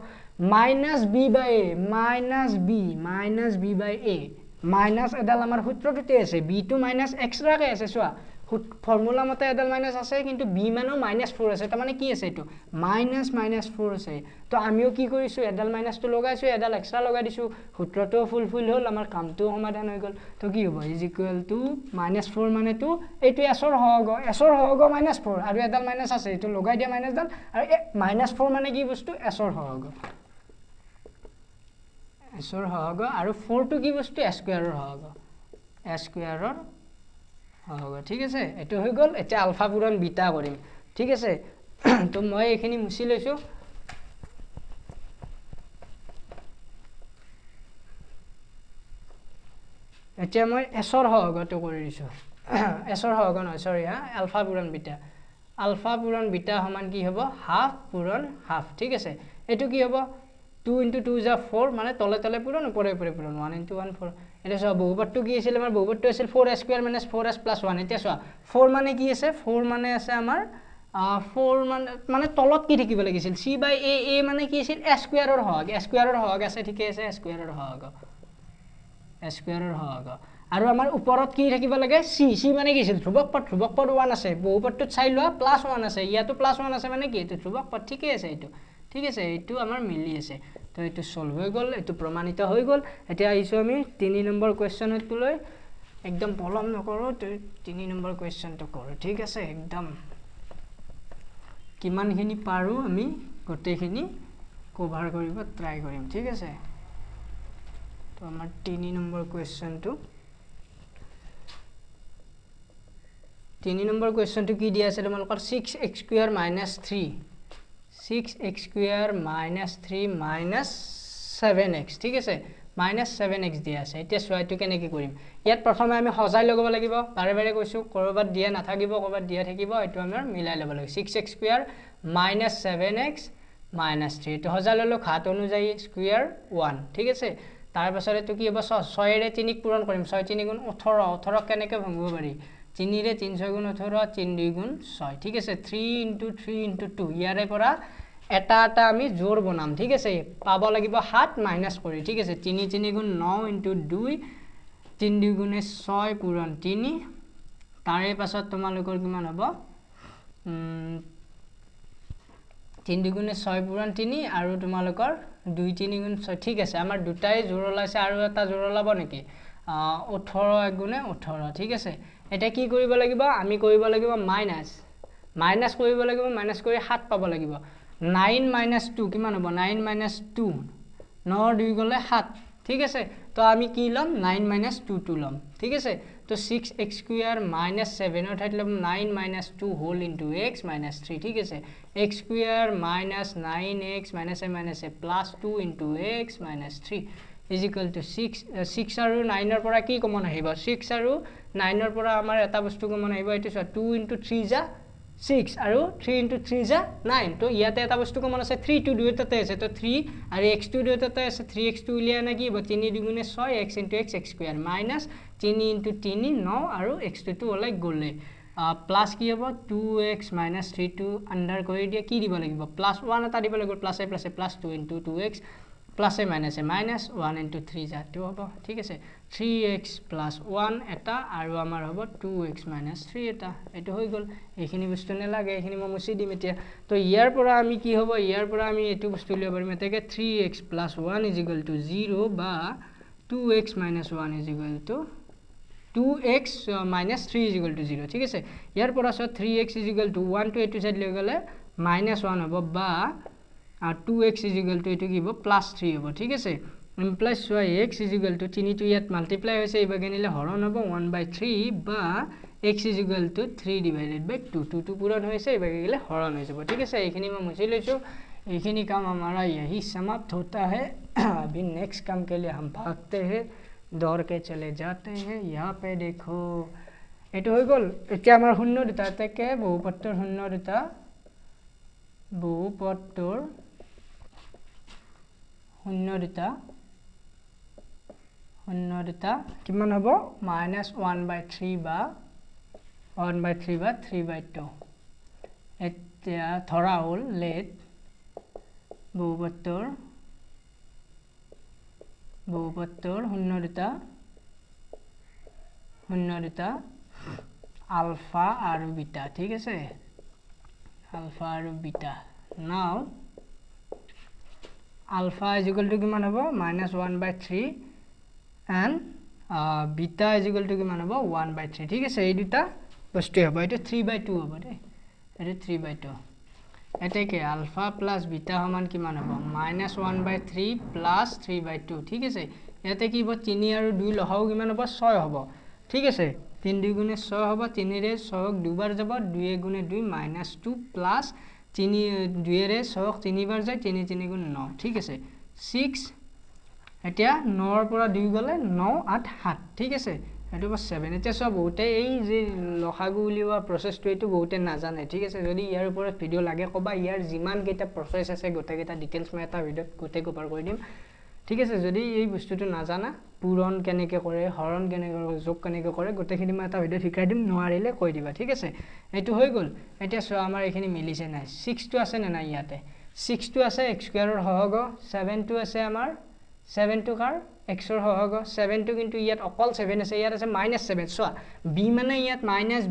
-b/a -b/a মাইনাস এডাল আমাৰ সূত্ৰটোতে আছে b টো মাইনাস এক্সট্ৰাকে আছে চোৱা ফৰ্মুলা মতে এডাল মাইনাস আছে কিন্তু b মানো -4 আছে তাৰ মানে কি আছে এটো -4 আছে তো আমিও কি কৰিছো এডাল মাইনাসটো লগাইছো এডাল এক্সট্ৰা লগাই দিছো সূত্ৰটো ফুলফিল হ'ল আমাৰ কামটো সমাধান হৈ গল তো কি হ'ব -4 মানে তো এইটো s ৰ সহগ -4 আৰু এডাল মাইনাস আছে এটো লগাই দিয়া মাইনাস ডাল আৰু -4 মানে কি বস্তু s ৰ সহগ এছৰ সহগ আৰু 4 টো কি বস্তু a স্কয়াৰৰ সহগ a স্কয়াৰৰ সহগ ঠিক আছে এটো হৈ গল এটা আলফা পূৰণ বিটা কৰিম ঠিক আছে তো মই এখিনি মুছি লৈছো এতিয়া মই এছৰ সহগটো কৰি দিছো এছৰ সহগ নহয় সৰি আলফা পূৰণ বিটা সমান কি হ'ব হাফ পূৰণ হাফ ঠিক আছে এটো কি হ'ব 2 * 2 = 4 মানে তলে তলে পূৰণ ওপৰে ওপৰে পূৰণ 1 * 1 4 এটা সব বহুপদটো কি আছিল আমাৰ বহুপদটো আছিল 4a² - 4s + 1 এতিয়া চোৱা 4 মানে কি আছে 4 মানে আছে আমাৰ 4 মানে তলত কি থাকিব লাগিছিল c/a মানে কি আছিল a স্কয়াৰৰ সহগ আছে ঠিকে আছে a স্কয়াৰৰ সহগ আৰু আমাৰ ওপৰত কি থাকিব লাগে c মানে কি আছিল ধ্ৰুবক পদ 1 আছে বহুপদটোত চাই লোৱা +1 আছে ইয়াতো +1 আছে মানে কি এটো ধ্ৰুবক পদ ঠিকে আছে এটো ঠিক আছে এটো আমাৰ মিলি আছে তো এটো সলভ হৈ গল এটো প্ৰমাণিত হৈ গল এতিয়া আইছো আমি 3 নম্বৰ কোৱেশ্চনটো লৈ একদম পলম নকৰো 3 নম্বৰ কোৱেশ্চনটো কৰো ঠিক আছে একদম কিমানখিনি পাৰো আমি গোটেইখিনি কভাৰ কৰিব ট্ৰাই কৰিম ঠিক আছে তো আমাৰ 3 নম্বৰ কোৱেশ্চনটো 3 নম্বৰ কোৱেশ্চনটো কি দিয়া আছে তোমালোকৰ 6x² - 3 6x² - 3 - 7x ঠিক আছে -7x দিয়া আছে এতিয়া চোৱা এটো কেনেকৈ কৰিম ইয়াত প্ৰথমে আমি সজাই লগাব লাগিব বাৰে বাৰে কৈছো কৰবাত দিয়া নাথাকিব কৰবাত দিয়া থাকিব এটো আমাৰ মিলাই ল'ব লাগিব 6x² - 7x - 3 এটো সজাই ললো ঘাত অনুযায়ী স্কয়াৰ 1 ঠিক আছে তাৰ পাছতে এটো কি হ'ব 6 ৰে 3 ক পূৰণ কৰিম 6 × 3 = 18 18 কেনেকৈ ভাঙিব পাৰি 3 ৰে 3 6 × 18 3 2 × 6 ঠিক আছে 3 * 3 * 2 ইয়াৰে পৰা এটা আমি জোৰ বনাম ঠিক আছে পাব লাগিব 7 মাইনাস কৰি ঠিক আছে 3 3 × 9 * 2 3 2 × 6 পূৰণ 3 তাৰে পাছত তোমালোকৰ কিমান হ'ব 3 2 × 6 পূৰণ 3 আৰু তোমালোকৰ 2 3 × 6 ঠিক আছে আমাৰ দুটাই জোৰ ওলাইছে আৰু এটা জোৰ ওলাব নেকি 18 * 18 ঠিক আছে এটা কি কৰিব লাগিব আমি কৰিব লাগিব মাইনাস কৰিব লাগিব মাইনাস কৰি 7 পাব লাগিব 9 - 2 কিমান হ'ব 9 - 2 9 2 গলে 7 ঠিক আছে তো আমি কি লম 9 - 2 টো লম ঠিক আছে তো 6x² - 7 অৰ ঠাইত লম 9 - 2 হোল ইনটু x - 3 ঠিক আছে x² - 9x - a + 2 into x - 3 6 আৰু 9 ৰ পৰা কি কমন আহিব 6 আৰু 9 ৰ পৰা আমাৰ এটা বস্তু কমন আহিব এটো 2 * 3 = 6 আৰু 3 * 3 = 9 তো ইয়াতে এটা বস্তু কমন আছে 3 টো দুইটাতে আছে তো 3 আৰু x2 দুইটাতে আছে 3x2 উলিয়া না কি হ'ব 3 2 × 6 x * x x² - 3 × 3 9 আৰু x2 টো ওলাই গলে প্লাস কি হ'ব 2x - 3 টো আন্ডাৰ কৰি দিয়া কি দিব লাগিব +1 এটা দিব লাগিব +a + 2 * 2x + a - -1 * 3 = 2 হ'ব ঠিক আছে 3x + 1 এটা আৰু আমাৰ হ'ব 2x - 3 এটা এটো হৈ গল এইখিনি বস্তু নেলাগে এইখিনি মই মুছি দিম এতিয়া তো ইয়াৰ পৰা আমি কি হ'ব ইয়াৰ পৰা আমি এটো বস্তু লিয়া পাৰিম এটাকে 3x + 1 = 0 বা 2x - 1 = 2x - 3 = 0 ঠিক আছে ইয়াৰ পৰা সো 3x = 1 টো এটো সাইড লৈ গলে -1 হ'ব বা 2x = এটো কি হ'ব +3 হ'ব ঠিক আছে ইমপ্লাইজ সো x = 3 টো ইয়াত মাল্টিপ্লাই হৈছে ইবাগে নিলে হৰণ হ'ব 1/3 বা x = 3/2 2 টো পূৰণ হৈছে ইবাগে গলে হৰণ হৈ যাব ঠিক আছে এইখিনি মই মুছি লৈছো এইখিনি কাম हमारा यही समाप्त होता है अभी नेक्स्ट काम के लिए हम भागते हैं दौड़ के चले जाते हैं यहाँ पे देखो এটো হৈ গল এতিয়া আমাৰ শূন্য দুটা তাকে বহুপদৰ শূন্য দুটা কিমান হ'ব -1/3 বা 3/2 এতিয়া ধৰা হল লেট বহুপদৰ শূন্য দুটা আলফা আৰু বিটা ঠিক আছে আলফা আৰু বিটা নাও আলফা = কিমান হ'ব -1/3 and বিটা = কিমান হ'ব 1/3 ঠিক আছে এই দুটা বস্তু হ'ব এটো 3/2 হ'ব দে এটো 3/2 এতেকে আলফা প্লাস বিটা সমান কিমান হ'ব -1/3 প্লাস 3/2 ঠিক আছে ইয়াতে কি হ'ব 3 আৰু 2 লহাও কিমান হ'ব 6 হ'ব ঠিক আছে 3 2 গুণে 6 হ'ব 3 ৰে 6 দুবাৰ যাব 2 গুণে 2 -2 প্লাস 3 2 ৰে 6 3 বাৰ যায় 3 3 গুণ 9 ঠিক আছে 6 এতিয়া 9 ৰ পৰা 2 গলে 9 8 7 ঠিক আছে এটো 7 এতিয়া সব বহুতে এই যে লসাগু উলিওৱা প্ৰসেসটো এটো বহুতে নাজানে ঠিক আছে যদি ইয়াৰ ওপৰত ভিডিও লাগে কবা ইয়াৰ যিমান কেইটা প্ৰসেস আছে গোটেই কেইটা ডিটেইলছ মই এটা ভিডিওত গোটেই কভাৰ কৰি দিম ঠিক আছে যদি এই বস্তুটো নাজানা পূৰণ কেনেকৈ কৰে হৰণ কেনেকৈ কৰে যোগ কেনেকৈ কৰে গোটেইখিনি মই এটা ভিডিও শিকাই দিম নোৱাৰিলে কৈ দিবা ঠিক আছে এইটো হৈ গল এতিয়া সো আমাৰ এখিনি মিলিছে নাই 6 টো আছে না নাই ইয়াতে 6 টো আছে x স্কয়াৰৰ সহগ 7 টো আছে আমাৰ 7 টো কাৰ x ৰ সহগ 7 টো কিন্তু ইয়াত অকল 7 আছে ইয়াত আছে -7 সো b মানে ইয়াত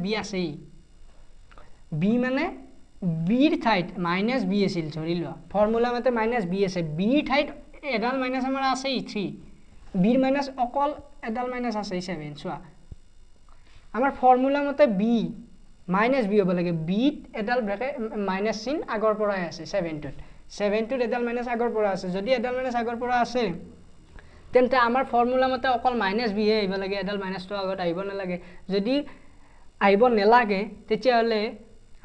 -b আছে b মানে b ৰ ঠাইত -b আছিল ধৰি লোৱা ফৰ্মুলা মতে -b আছে b ৰ ঠাইত এডাল মাইনাস আমাৰ আছে 3 b ৰ মাইনাস অকল এডাল মাইনাস আছে 7 সো আমাৰ ফৰ্মুলা মতে b -b হ'ব লাগে b ত এডাল ব্ৰেকেট মাইনাস চিন আগৰ পৰাই আছে 7 টোত এডাল মাইনাস আগৰ পৰা আছে যদি এডাল মাইনাস আগৰ পৰা আছে তেন্তে আমাৰ ফৰ্মুলা মতে অকল -b হে আহিব লাগে এডাল মাইনাসটো আগত আহিব নালাগে যদি আহিব নালাগে তেতিয়া হলে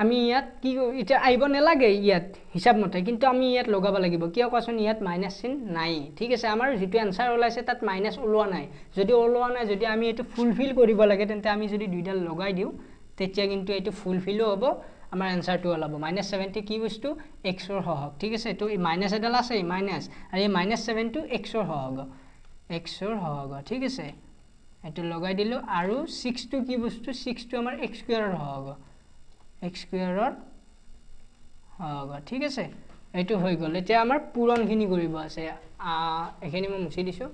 আমি ইয়াত কি এটা আহিব নালাগে ইয়াত হিসাব মতে কিন্তু আমি ইয়াত লগাব লাগিব কিয় কোৱাচোন ইয়াত মাইনাস চিন নাই ঠিক আছে আমাৰ যেটো आंसर ওলাইছে তাত মাইনাস ওলোৱা নাই যদি ওলোৱা নাই যদি আমি এটো ফুলফিল কৰিব লাগে তেন্তে আমি যদি দুইডাল লগাই দিও তেতিয়া কিন্তু এটো ফুলফিল হ'ব আমাৰ आंसर টো ওলাব -70 কি বস্তু x ৰ সহগ ঠিক আছে তো মাইনাস এডাল আছে মাইনাস আৰু এই -7 টো x ৰ সহগ ঠিক আছে এটো লগাই দিলো আৰু 6 টো কি বস্তু 6 টো আমাৰ x স্কয়াৰৰ সহগ x স্কয়াৰৰ সহগ ঠিক আছে এটো হৈ গল এতিয়া আমাৰ পূৰণখিনি কৰিব আছে এখিনি মই মুছি দিছো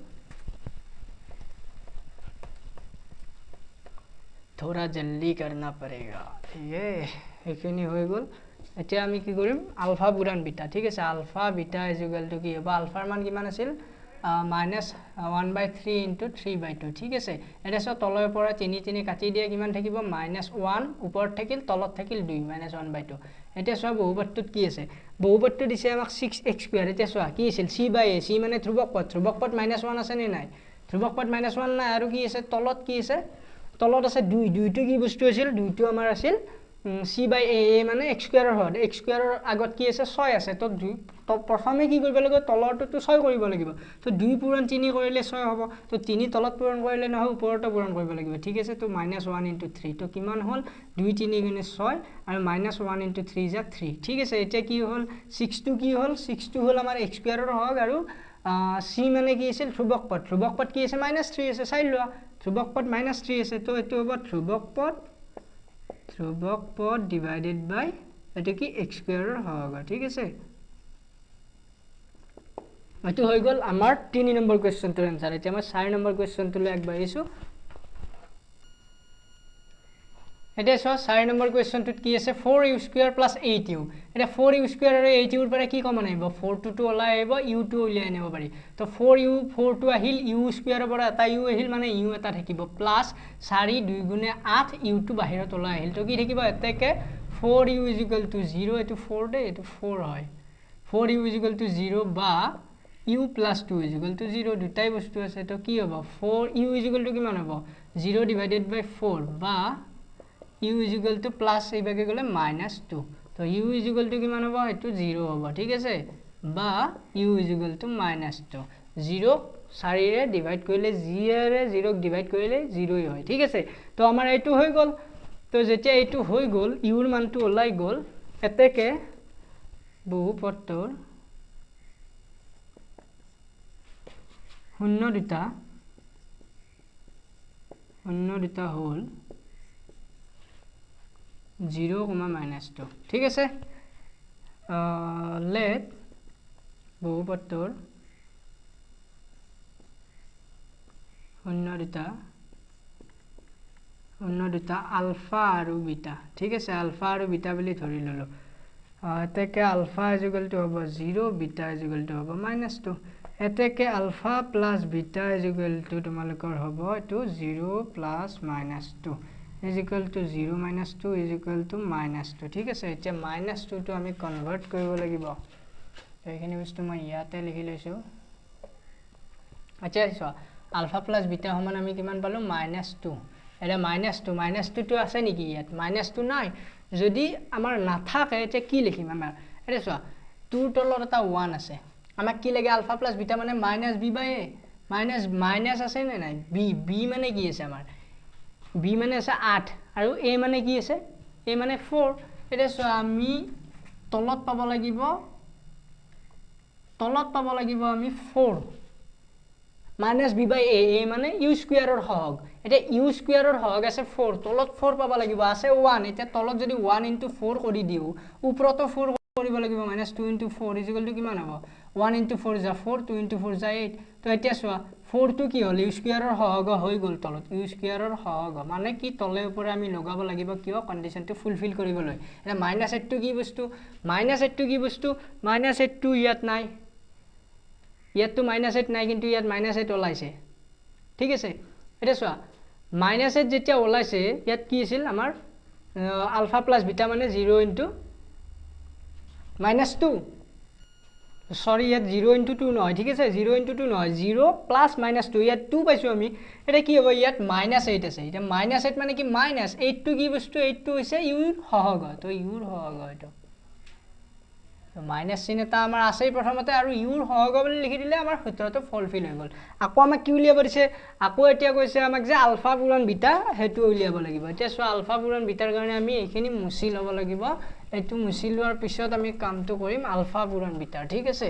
थोड़ा जल्दी करना पड़ेगा ठीक है এখিনি হৈ গল এতিয়া আমি কি কৰিম আলফা বুৰান বিটা ঠিক আছে alpha beta is equal to কি হ'ব আলফাৰ মান কিমান আছিল -1/3 * 3/2 ঠিক আছে এটা সব তলৰ পৰা 3 3 কাটি দিয়া কিমান থাকিব -1 ওপৰত থাকিল তলত থাকিল 2 -1/2 এটা সব বহুপদটোত কি আছে বহুপদটো দিছে আমাক 6x² এটা সব কি আছিল c/a c মানে ধ্ৰুবক পদ -1 আছে নে নাই ধ্ৰুবক পদ -1 নাই আৰু কি আছে তলত কি আছে তলত আছে 2 2টো কি বস্তু আছিল 2টো আমাৰ আছিল c/a মানে x স্কয়াৰৰ হয় x স্কয়াৰৰ আগত কি আছে 6 আছে তো 2 তো প্ৰথমে কি কৰিব লাগিব তলৰটো 6 কৰিব লাগিব তো 2 পূৰণ 3 কৰিলে 6 হ'ব তো 3 তলত পূৰণ কৰিলে নহয় ওপৰটো পূৰণ কৰিব লাগিব ঠিক আছে তো -1 * 3 তো কিমান হ'ল 2 3 গুণে 6 আৰু -1 * 3 যা 3 ঠিক আছে এতিয়া কি হ'ল 6 টো কি হ'ল 6 টো হ'ল আমাৰ x স্কয়াৰৰ হওক আৰু c মানে কি আছিল ধ্ৰুবক পদ কি আছে -3 আছে চাই লোৱা ধ্ৰুবক পদ -3 আছে তো এটো হ'ব ধ্ৰুবক পদ ডিভাইডেড বাই এটো কি x স্কয়াৰৰ হওক ঠিক আছে এটো হৈ গল আমাৰ 3 নম্বৰ কোৱেশ্চনটোৰ आंसर এতিয়া মই 4 নম্বৰ কোৱেশ্চনটোলৈ আগবাঢ়িছো এটা 4 নম্বৰ কোৱেশ্চনটোত কি আছে 4u² + 8u এটা 4u² আৰু 8u ৰ পৰা কি কমন আহিব 4 টো ওলাই আহিব u টো উলিয়াই আনিব পাৰি তো 4 টো আহিল u² ৰ পৰা এটা u আহিল মানে u এটা থাকিব প্লাস 4 2 গুণে 8 u টো বাহিৰত ওলাই আহিল তো কি থাকিব এতেকে 4u = 0 এটো 4 দে এটো 4 হয় 4u = 0 বা u + 2 = 0 দুটাই বস্তু আছে তো কি হ'ব 4u = কিমান হ'ব 0 / 4 বা u = প্লাস এইভাগে গলে -2 তো u = কিমান হ'ব এটো 0 হ'ব ঠিক আছে বা u = -2 0 4 ৰে ডিভাইড কৰিলে 0 ৰে 0 ক ডিভাইড কৰিলে 0 ই হয় ঠিক আছে তো আমাৰ এটো হৈ গল তো যেতিয়া এটো হৈ গল u ৰ মানটো ওলাই গল এতেকে বহুপদটোৰ শূন্য দুটা হল 0, -2 ঠিক আছে লেট বহুপদটোৰ শূন্য দুটা আলফা আৰু বিটা ঠিক আছে আলফা আৰু বিটা বুলি ধৰি ললো এতেকে আলফা = হ'ব 0 বিটা = হ'ব -2 এতেকে আলফা + বিটা = তোমালোকৰ হ'ব এটো 0 + -2 is equal to 0 minus 2 is equal to minus 2 ঠিক আছে এতিয়া মাইনাছ 2টো আমি কনভাৰ্ট কৰিব লাগিব তো এইখিনি বস্তু মই ইয়াতে লিখি লৈছোঁ আচ্ছা চোৱা আলফা প্লাছ বিটা সমান আমি কিমান পালোঁ মাইনাছ 2 এটা মাইনাছ 2টো আছে নেকি ইয়াত মাইনাছ 2 নাই যদি আমাৰ নাথাকে এতিয়া কি লিখিম আমাৰ এটা চোৱা 2ৰ তলত এটা 1 আছে আমাক কি লাগে আলফা প্লাছ বিটা মানে মাইনাছ বি বাই এ মাইনাছ আছে নে নাই বি মানে কি আছে আমাৰ বি মানে আছে 8 আৰু এ মানে কি আছে এ মানে 4 এটা চোৱা আমি তলত পাব লাগিব আমি 4 মাইনাছ বি বাই এ মানে ইউ স্কুৱেৰৰ সহগ এতিয়া ইউ স্কুৱেৰৰ সহগ আছে 4 তলত 4 পাব লাগিব আছে 1 এতিয়া তলত যদি 1 * 4 কৰি দিওঁ ওপৰতো 4 কৰিব লাগিব মাইনাছ 2 * 4 ইকুৱেল টু কিমান হ'ব 1 * 4 = 4 2 * 4 = 8 তো এতিয়া চোৱা 4টো কি হ'ল ইউ স্কুৱেৰৰ সহগ হৈ গ'ল তলত ইউ স্কুৱেৰৰ সহগ মানে কি তলে ওপৰে আমি লগাব লাগিব কিয় কণ্ডিশ্যনটো ফুলফিল কৰিবলৈ এটা মাইনাছ 8টো কি বস্তু মাইনাছ 8টো ইয়াত নাই ইয়াততো মাইনাছ 8 নাই কিন্তু ইয়াত মাইনাছ 8 ওলাইছে ঠিক আছে এটা চোৱা মাইনাছ 8 যেতিয়া ওলাইছে ইয়াত কি আছিল আমাৰ আলফা প্লাছ বিটা মানে 0 * -2 সৰি ইয়াত 0 * 2 নহয় ঠিক আছে 0 * 2 নহয় 0 + -2 ইয়াত 2 পাইছোঁ আমি এটা কি হ'ব ইয়াত -8 আছে এতিয়া -8 মানে কি মাইনাছ 8টো কি বস্তু 8টো হৈছে ইউৰ সহগ তো ইউৰ সহগ এইটো মাইনাছ চিন এটা আমাৰ আছেই প্ৰথমতে আৰু ইউৰ সহগ বুলি লিখি দিলে আমাৰ সূত্ৰটো ফুলফিল হৈ গ'ল আকৌ আমাক কি উলিয়াব দিছে আকৌ এতিয়া কৈছে আমাক যে আলফা পূৰণ বিটা সেইটো উলিয়াব লাগিব এতিয়া চোৱা আলফা পূৰণ বিটাৰ কাৰণে আমি এইখিনি মুছি ল'ব লাগিব এইটো মুছি লোৱাৰ পিছত আমি কামটো কৰিম আলফা পূৰণ বিটা ঠিক আছে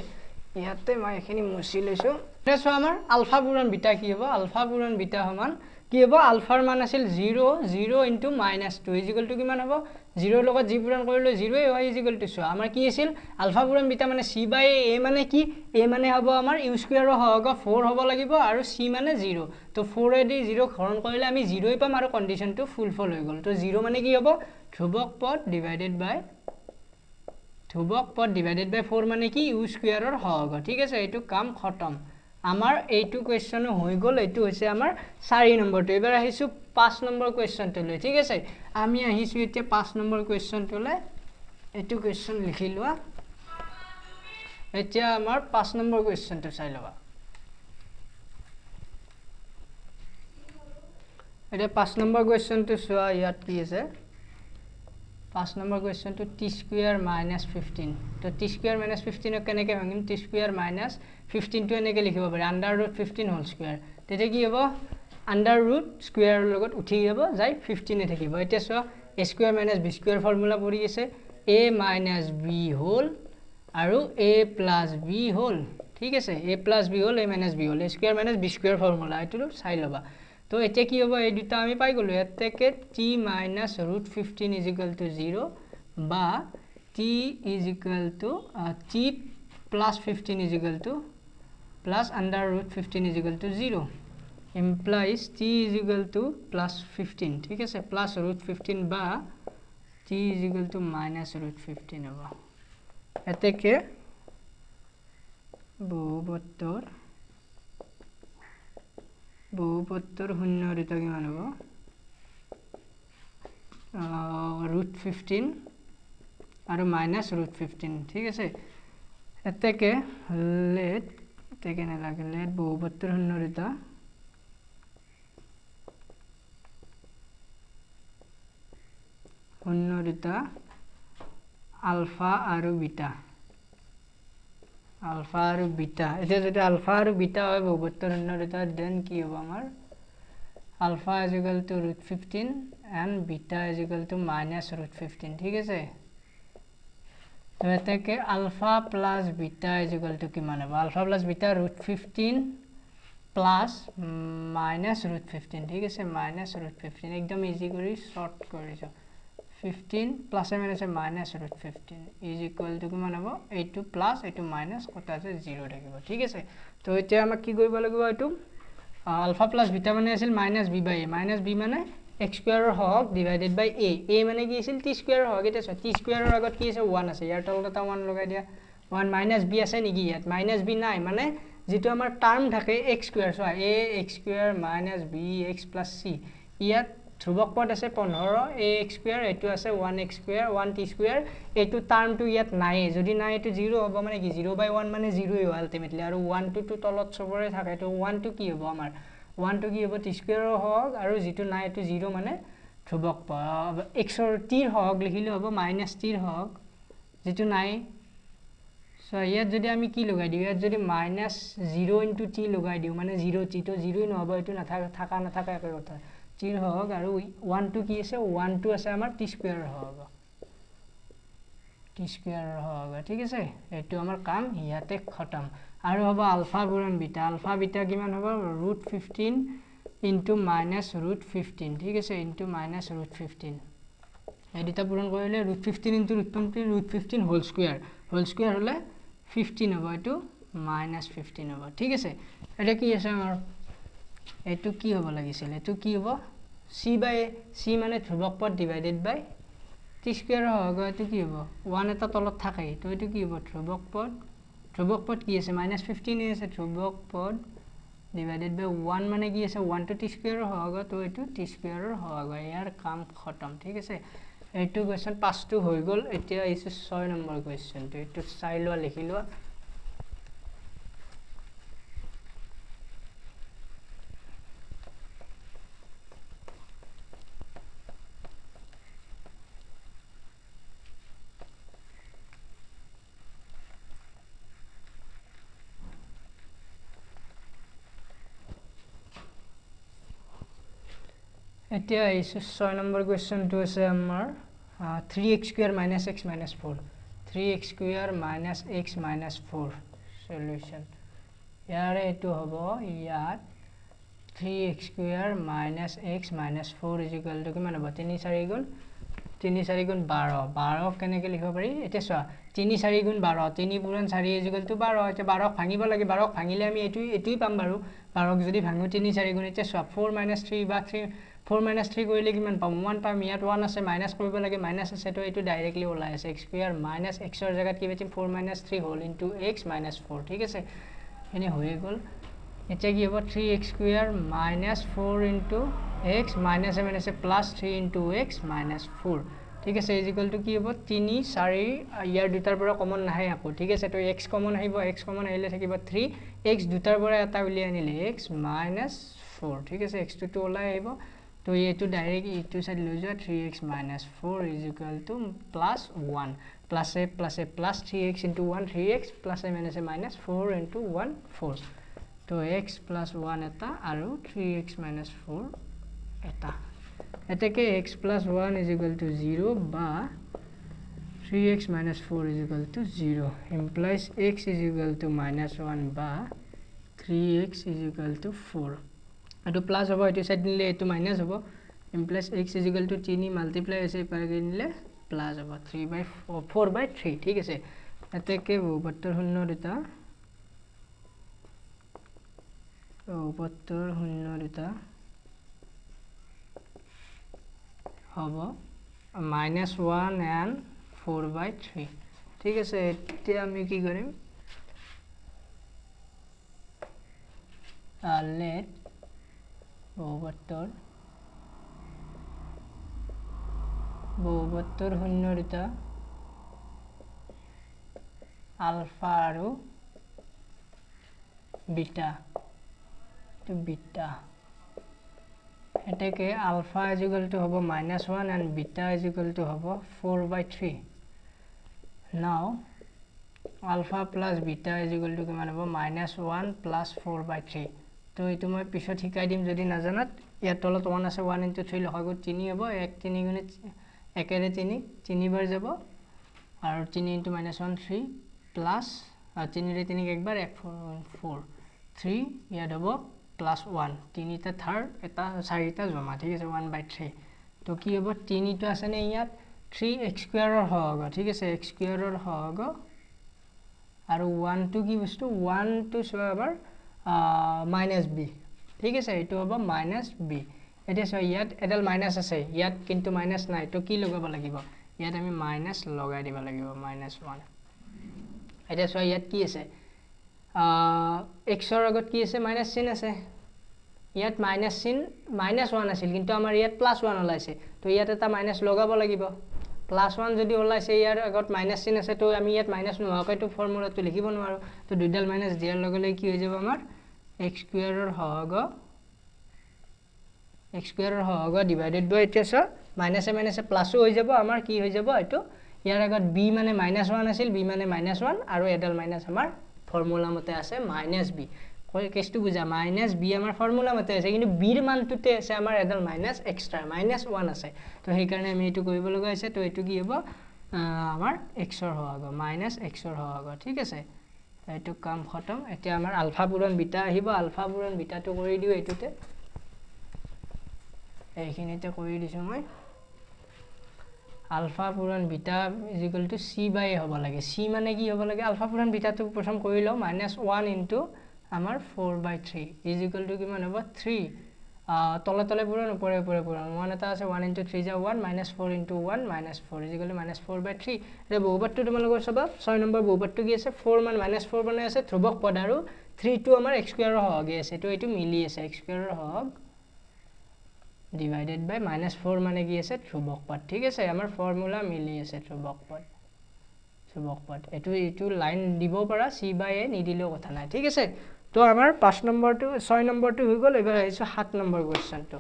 ইয়াতে মই এইখিনি মুছি লৈছোঁ এতিয়া চোৱা আমাৰ আলফা পূৰণ বিটা কি হ'ব আলফা পূৰণ বিটা সমান কি হ'ব আলফাৰ মান আছিল 0 * -2 ইকুৱেল টু কিমান হ'ব 0 ৰ লগত যি পূৰণ কৰিলে 0 হয় ইকুৱেল টু চোৱা আমাৰ কি আছিল আলফা পূৰণ বিটা মানে c বাই এ মানে কি এ মানে হ'ব আমাৰ ইউ স্কুৱেৰৰ সহগ 4 হ'ব লাগিব আৰু c মানে 0 তো 4 দি 0 হৰণ কৰিলে আমি 0 পাম আৰু কণ্ডিশ্যনটো ফুলফিল হৈ গ'ল তো 0 মানে কি হ'ব ধ্ৰুৱক পদ ডিভাইডেড বাই 4 মানে কি ইউ স্কুৱেৰৰ সহগ ঠিক আছে এইটো কাম খতম আমাৰ এইটো কুৱেশ্যনো হৈ গ'ল এইটো হৈছে আমাৰ 4 নম্বৰটো এবাৰ আহিছোঁ 5 নম্বৰ কুৱেশ্যনটোলৈ ঠিক আছে আমি আহিছোঁ এতিয়া 5 নম্বৰ কুৱেশ্যনটোলৈ এইটো কুৱেশ্যন লিখি লোৱা এতিয়া আমাৰ 5 নম্বৰ কুৱেশ্যনটো চাই ল'বা এতিয়া 5 নম্বৰ কুৱেশ্যনটো চোৱা ইয়াত কি আছে 5 নম্বৰ কুৱেশ্যনটো t² - 15 তো t² - 15 কেনেকৈ ভাঙিম t² - 15 টো এনেকৈ লিখিব পাৰি √15 হোল স্কুৱেৰ তেতিয়া কি হ'ব √ স্কুৱেৰৰ লগত উঠি যাব যাই 15 থাকিব এতিয়া চোৱা a² - b² ফৰ্মুলা পৰি আছে a - b হোল আৰু a + b হোল ঠিক আছে a + b whole a - b whole a² - b² formula এইটো চাই ল'বা তো এতিয়া কি হ'ব এই দুটা আমি পাই গ'লোঁ ইয়াতে t - √15 = 0 বা t + 15 plus √15 0 implies t +15 ঠিক আছে +√15 বা t -√15 হ'ব এতেকে বহুপত্তৰ শূন্য ঋত কিমান হ'ব √15 আৰু -√15 ঠিক আছে এতেকে লেট এতেকে নালাগে লেট বহুপত্তৰ শূন্য ঋত আলফা আৰু বিটা এতিয়া যদি আলফা আৰু বিটা হয় বহুপত্তৰ শূন্য ঋত দেন কি হ'ব আমাৰ আলফা √15 এণ্ড বিটা -√15 ঠিক আছে তো এতেকে আলফা প্লাস বিটা কিমান হ'ব আলফা প্লাস বিটা √15 প্লাস -√15 ঠিক আছে -√15 একদম ইজি কৰি শৰ্ট কৰিছো 15 প্লাস মাইনাসে -√15 ইজ ইকুয়াল টু কিমান হ'ব এইটো প্লাস এইটো মাইনাস কত আছে 0 থাকিব ঠিক আছে তো এতিয়া আমাক কি কৰিব লাগিব এইটো আলফা প্লাস বিটা মানে আছিল -b/a -b মানে x স্কয়াৰৰ হওক ডিভাইডেড বাই a মানে কি আছিল t স্কয়াৰৰ হওক এটা t স্কয়াৰৰ আগত কি আছে 1 আছে ইয়াৰ তলত এটা 1 লগাই দিয়া 1 b আছে নেকি ইয়াত b নাই মানে যেটো আমাৰ টাৰ্ম থাকে x square so a x square - bx + c ইয়াত ধ্ৰুৱক পদ আছে 15 ax স্কুয়াৰ এইটো আছে 1x স্কুয়াৰ 1t স্কুয়াৰ এইটো টাৰ্মটো ইয়াত নাই যদি নাই এইটো 0 হ'ব মানে কি 0/1 মানে 0 হ'ব আলটিমেটলি আৰু 1 to তলত সবৰে থাকে তো 1 to কি হ'ব আমাৰ 1 to কি হ'ব t স্কুয়াৰ হওক আৰু যেটো নাই এইটো 0 মানে ধ্ৰুৱক পদ x ৰ t হওক লিখিলে হ'ব -t হওক যেটো নাই সো ইয়াত যদি আমি কি লগাই দিও ইয়াত যদি -0 * t লগাই দিও মানে 0t তো 0 নহব এটো থাকা একে কথা t হওক আৰু 1 to কি আছে 1 to আছে আমাৰ t স্কুয়াৰ হওক t স্কুয়াৰ হওক ঠিক আছে এটো আমাৰ কাম ইয়াতে খতম আৰু হ'ব আলফা গুণন বিটা কিমান হ'ব √15 * -√15 ঠিক আছে * -√15 এই দুটা পূৰণ কৰিলে √15 * √15 হোল স্কুয়াৰ হলে 15 হ'ব এটো -15 হ'ব ঠিক আছে এটা কি আছে আমাৰ এটো কি হ'ব লাগিছিল এটো কি হ'ব c মানে ধ্ৰুৱক পদ ডিভাইডেড বাই t স্কুয়াৰ হ'ব এটো কি হ'ব 1 এটা তলত থাকে তো এটো কি হ'ব ধ্ৰুৱক পদ কি আছে -15 আছে ধ্ৰুৱক পদ ডিভাইডেড বাই 1 মানে কি আছে 1 to t স্কুয়াৰ হ'ব তো এটো t স্কুয়াৰৰ হ'ব ইয়াৰ কাম খতম ঠিক আছে এইটো কোৱেশ্চন 5 টো হৈ গল এতিয়া আছে 6 নম্বৰ কোৱেশ্চনটো এটো চাই লোৱা লিখি লোৱা এতিয়া আছে 6 নম্বৰ কোৱেশ্চনটো আছে আমাৰ 3x square - x - 4 3x square - x - 4 solution ইয়াৰে এটো হ'ব ইয়াত 3x স্কুয়াৰ - x - 4 কিমান হ'ব 3 4 গুণ 12 কেনেকৈ লিখিব পাৰি এতিয়া চোৱা 3 4 গুণ 12 3 পূৰণ 4 12 এতিয়া 12 ভাঙিব লাগে 12 ভাঙিলে আমি এটোই পাম বাৰু 12 যদি ভাঙো 3 4 গুণ এতিয়া চোৱা 4 - 3 বা 4 - 3 কৰিলে কিমান পাম 1 পাম ইয়াত 1 আছে মাইনাস কৰিব লাগে মাইনাস আছে তো এটো ডাইৰেক্টলি ওলাই আছে x স্কুয়াৰ - x ৰ জায়গাত কি পাইম 4 - 3 হোল ইনটু x - 4 ঠিক আছে এনে হৈ গল এতিয়া কি হ'ব 3x square - 4 into x minus আছে প্লাস 3 ইনটু x - 4 ঠিক আছে ইকুয়াল টু কি হ'ব 3 4 ইয়াৰ দুটাৰ পৰা কমন নাহে আকৌ ঠিক আছে তো x কমন আহিব x কমন আহিলে থাকিব 3 x দুটাৰ পৰা এটা উলিয়াই আনিলে x - 4 ঠিক আছে x টো ওলাই আহিব তো এইটো ডাইৰেক্ট ইটো সাইড লৈ যোৱা 3x - 4 plus 1 plus a plus 3x into 1 3x plus a minus 4 into 1 4 তো x plus 1 এটা আৰু 3x minus 4 এটা এটাকে x plus 1 is equal to 0 বা 3x minus 4 is equal to 0 implies x is equal to minus 1 বা 3x is equal to 4 এটো plus হ'ব এটো সাইড নিলে এটো মাইনাস হ'ব implies x is equal to 3 multiply আছে পাৰকে নিলে প্লাস হ'ব 4/3 ঠিক আছে এটাকে 72 শূন্য দুটা 72 শূন্য দুটা হ'ব -1 and 4/3 ঠিক আছে এতিয়া আমি কি কৰিম let 72 শূন্য দুটা আলফা আৰু বিটা to beta এটাকে alpha is equal to hobo -1 and beta is equal to hobo 4/3 now alpha plus beta is equal to কিমান হ'ব -1 plus 4/3 তো এটো মই পিছত শিকাই দিম যদি না জানাত ইয়াত তলত 1 আছে 1 into 3 লখাগু 3 হ'ব 1 3 গুণে 1 এৰে 3 বাৰ যাব আৰু 3 into -1 3 plus 3 ৰে 3 একবাৰ 1 4 3 ইয়াত হ'ব plus 1 3 টা থাৰ্ড এটা 4 টা জমা ঠিক আছে 1/3 তো কি হ'ব 3 টো আছে নে ইয়াত 3x স্কয়াৰৰ হ'ব ঠিক আছে x স্কয়াৰৰ হ'ব আৰু 1 টো কি বস্তু 1 টো সবার -b ঠিক আছে এটো হ'ব -b এটা সো ইয়াত এডাল মাইনাস আছে ইয়াত কিন্তু মাইনাস নাই তো কি লগাব লাগিব ইয়াত আমি মাইনাস লগাই দিব লাগিব -1 এটা সো ইয়াত কি আছে x ৰ আগত কি আছে মাইনাস চিন আছে ইয়াত মাইনাছ চিন -1 আছিল কিন্তু আমাৰ ইয়াত +1 ওলাইছে তো ইয়াত এটা মাইনাছ লগাব লাগিব +1 যদি ওলাইছে ইয়াৰ আগত মাইনাছ চিন আছে তো আমি ইয়াত মাইনাছ নোহোৱাকৈতো ফৰ্মুলাটো লিখিব নোৱাৰোঁ তো দুইডাল মাইনাছ দিয়াৰ লগে লগে কি হৈ যাব আমাৰ x স্কুৱেৰৰ সহগ ডিভাইডেড বাই এতিয়া চ মাইনাছে মাইনাছে প্লাছো হৈ যাব আমাৰ কি হৈ যাব এইটো ইয়াৰ আগত b মানে -1 আছিল b মানে -1 আৰু এডাল মাইনাছ আমাৰ ফৰ্মুলা মতে আছে -b কেছটো বুজা -b আমাৰ ফৰ্মুলা মতে আছে কিন্তু b ৰ মানটোতে আছে আমাৰ এডাল মাইনাছ এক্সট্ৰা -1 আছে তো সেইকাৰণে আমি এইটো কৰিব লগা হৈছে তো এইটো কি হ'ব আমাৰ x ৰ সহগ -x ৰ সহগ ঠিক আছে এইটো কাম খতম এতিয়া আমাৰ আলফা পূৰণ বিটা আহিব আলফা পূৰণ বিটাটো কৰি দিও এইটোতে এইখিনিতে কৰি দিছো মই আলফা পূৰণ বিটা = c বাই a হ'ব লাগে c মানে কি হ'ব লাগে আলফা পূৰণ বিটাটো প্ৰথম কৰি লও -1 ইনটু আমাৰ 4/3 = কিমান হ'ব 3 তলে তলে পূৰণ ওপৰে ওপৰে পূৰণ 1 এটা আছে 1 * 3 = 1 -4 * 1 -4 = -4/3 এটা বহুপদটো তোমালোকৰ চাবা 6 নম্বৰ বহুপদটো কি আছে 4 মান -4 বনাই আছে ধ্ৰুবক পদ আৰু 3 টো আমাৰ x স্কয়াৰৰ সহগে আছে তো এইটো মিলি আছে x স্কয়াৰৰ সহগ ডিভাইডেড বাই -4 মানে কি আছে ধ্ৰুবক পদ ঠিক আছে আমাৰ ফৰ্মুলা মিলি আছে ধ্ৰুবক পদ এইটো লাইন দিব পাৰা c বাই a নিদিলেও কথা নাই ঠিক আছে তো আমাৰ 5 নম্বৰটো 6 নম্বৰটো হৈ গল এবাৰ আহিছো 7 নম্বৰ কোৱেশ্চনটো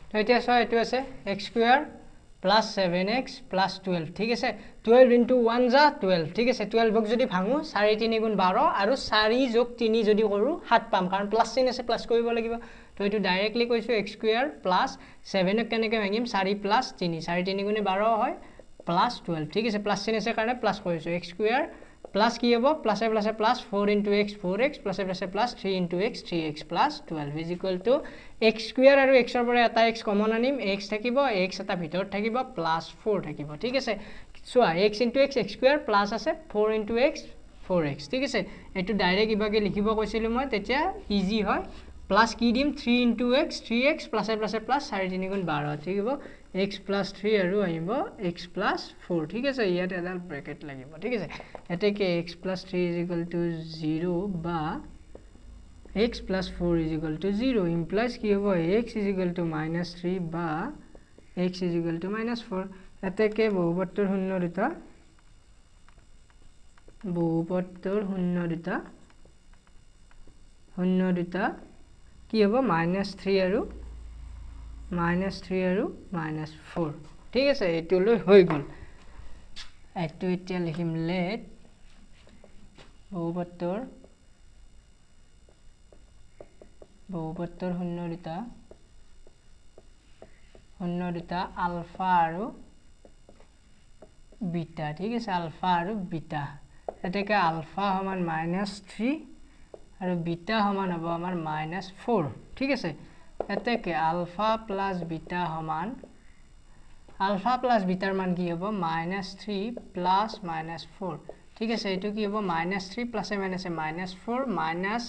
তো এতিয়া সো এটো আছে x square plus 7x plus 12 ঠিক আছে 12 into 1 যা 12 ঠিক আছে 12 ক যদি ভাঙো 4 3 গুণ 12 আৰু 4 যোগ 3 যদি কৰো 7 পাম কাৰণ প্লাস চিন আছে প্লাস কৰিব লাগিব তো এটো ডাইৰেক্টলি কৈছো x স্কয়াৰ plus 7 ক কেনেকৈ ভাঙিম 4 plus 3 4 3 গুণে 12 হয় plus 12 ঠিক আছে প্লাস চিন আছে কাৰণে প্লাস কৰিছো x স্কয়াৰ plus কি হ'ব প্লাসে প্লাসে প্লাস 4 into x 4x প্লাসে প্লাসে plus 3 into x 3x plus 12 is equal to x square আৰু x ৰ পৰা এটা x কমন আনিম x থাকিব x এটা ভিতৰত থাকিব plus 4 থাকিব ঠিক আছে চোৱা x into x x square plus আছে 4 into x 4x ঠিক আছে এটো ডাইৰেক্ট ইবাগে লিখিব কৈছিলো মই তেতিয়া ইজি হয় প্লাস কি দিম 3 into x 3x প্লাসে প্লাসে প্লাস 4 3 গুণ 12 ঠিক হ'ব x plus 3 আৰু আহিব x plus 4 ঠিক আছে ইয়াত এডাল ব্ৰেকেট লাগিব ঠিক আছে এতে কি x plus 3 is equal to 0 বা x plus 4 is equal to 0 implies কি হ'ব x is equal to -3 বা x is equal to -4 এতে কি বহুপদৰ শূন্য দুটা কি হ'ব -3 আৰু -4 ঠিক আছে এটো লৈ হৈ গল এটো এতিয়া লিখিম লেট বহুপদৰ শূন্য দুটা আলফা আৰু বিটা ঠিক আছে আলফা আৰু বিটা এটাকে আলফা সমান -3 আৰু বিটা সমান হ'ব আমাৰ -4 ঠিক আছে এটাকে আলফা প্লাস বিটা সমান আলফা প্লাস বিটাৰ মান কি হ'ব -3 প্লাস -4 ঠিক আছে এটো কি হ'ব -3 প্লাসে মাইনাসে -4 মাইনাস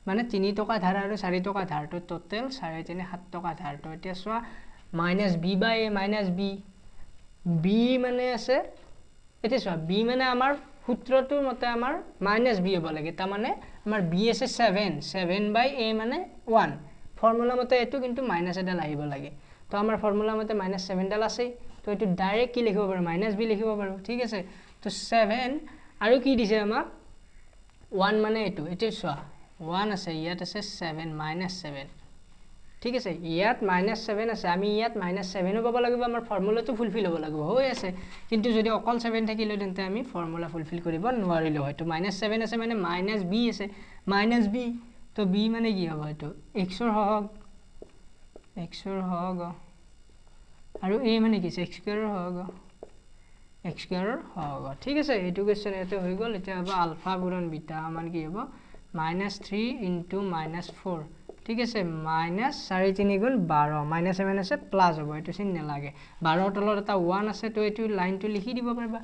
মানে 3 টকা ধাৰ আৰু 4 টকা ধাৰটো টোটাল 4 3 7 টকা ধাৰটো এতিয়া সোৱা -b by a -b b মানে আছে এটা সোৱা b মানে আমাৰ সূত্ৰটোৰ মতে আমাৰ -b হ'ব লাগে তা মানে আমাৰ b আছে 7 বাই a মানে 1 ফৰ্মুলা মতে এটো কিন্তু মাইনাস এডাল আহিব লাগে তো আমাৰ ফৰ্মুলা মতে -7 ডাল আছে তো এটো ডাইৰেক্ট কি লিখিব পাৰো -b লিখিব পাৰো ঠিক আছে তো 7 আৰু কি দিছে আমাক 1 মানে এটো সোৱা 1 আছে ইয়াত আছে 7 -7 ঠিক আছে ইয়াত -7 আছে আমি ইয়াত -7 পাব লাগিব আমাৰ ফৰ্মুলাটো ফুলফিল হ'ব লাগিব হৈ আছে কিন্তু যদি অকল 7 থাকিলে তেন্তে আমি ফৰ্মুলা ফুলফিল কৰিব নোৱাৰিলো হয়তো -7 আছে মানে -b আছে -b তো b মানে কি হ'ব এটো x ৰ সহগ আৰু a মানে কি x স্কয়াৰৰ সহগ ঠিক আছে এটো কোৱেশ্চন এটো হৈ গল এতিয়া হ'ব আলফা গুণন বিটা সমান কি হ'ব -3 into -4 ঠিক আছে -4 3 গুণ 12 -7 আছে প্লাস হ'ব এটো চিন নালাগে 12 তলত এটা 1 আছে তো এটো লাইনটো লিখি দিব পাৰিবা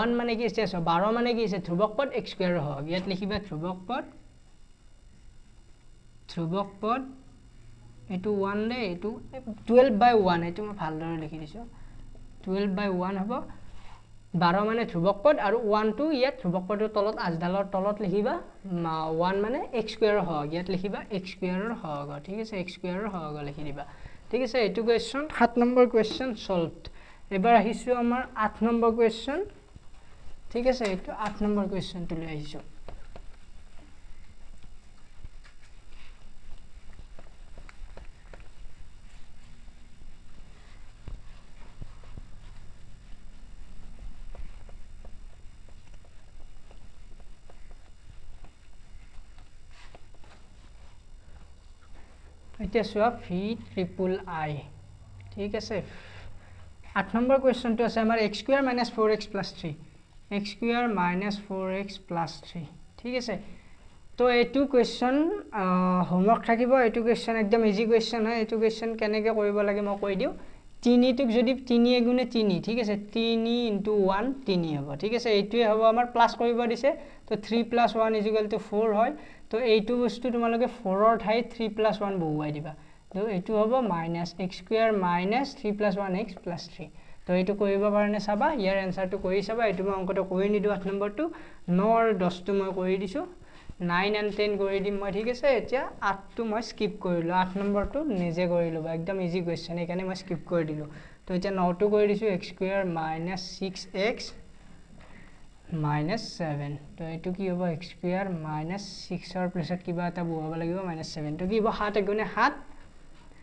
1 মানে কি আছে 12 মানে কি আছে ধ্ৰুবক পদ x স্কয়াৰৰ সহগ ইয়াত লিখিবা ধ্ৰুবক পদ এটো 1 দে এটো 12/1 এটো মই ভালদৰে লিখি দিছো 12/1 হ'ব 12 মানে ধ্ৰুৱক পদ আৰু 1 টো ইয়াত ধ্ৰুৱক পদৰ তলত আজডালৰ তলত লিখিবা 1 মানে x স্কয়াৰৰ হগ ইয়াত লিখিবা x স্কয়াৰৰ হগ ঠিক আছে x স্কয়াৰৰ হগ লিখি দিবা ঠিক আছে এইটো কোৱেশ্চন 7 নম্বৰ কোৱেশ্চন সলভড এবাৰ আহিছো আমাৰ 8 নম্বৰ কোৱেশ্চন ঠিক আছে এইটো 8 নম্বৰ কোৱেশ্চনটো লৈ আহিছো এতিয়া সোয়া v∭i ঠিক আছে 8 নম্বৰ কোৱেশ্চনটো আছে আমাৰ x² - 4x + 3 x² - 4x + 3 ঠিক আছে তো এইটো কোৱেশ্চন হোমৱৰ্ক থাকিব এইটো কোৱেশ্চন একদম ইজি কোৱেশ্চন হয় এইটো কোৱেশ্চন কেনেকৈ কৰিব লাগে মই কৈ দিও 3 টোক যদি 3 এগুণে 3 ঠিক আছে 3 * 1 3 হ'ব ঠিক আছে এইটোৱে হ'ব আমাৰ প্লাস কৰিব দিছে তো 3 + 1 = 4 হয় তো এইটো বস্তু তোমালোকে 4 ৰ ঠাইত 3 + 1 বহুৱাই দিবা তো এইটো হ'ব -x² - 3 + 1x + 3 তো এইটো কৰিব কাৰণে চাবা ইয়াৰ এনসাৰটো কৰি চাবা এইটো মই অংকটো কৰি নিদু 8 নম্বৰটো 9 আৰু 10 টো মই কৰি দিছো 9 and 10 কৰি দিম মই ঠিক আছে এতিয়া 8 টো মই স্কিপ কৰিলো 8 নম্বৰটো নিজে কৰি লবা একদম ইজি কোৱেশ্চন এইকাৰণে মই স্কিপ কৰি দিলো তো এতিয়া 9 টো কৰি দিছো x² - 6x -7 তো এইটো কি হ'ব x² - 6 ৰ প্লেছত কিবা এটা বহুৱাব লাগিব -7 তো কি হ'ব 7 এগুণে 7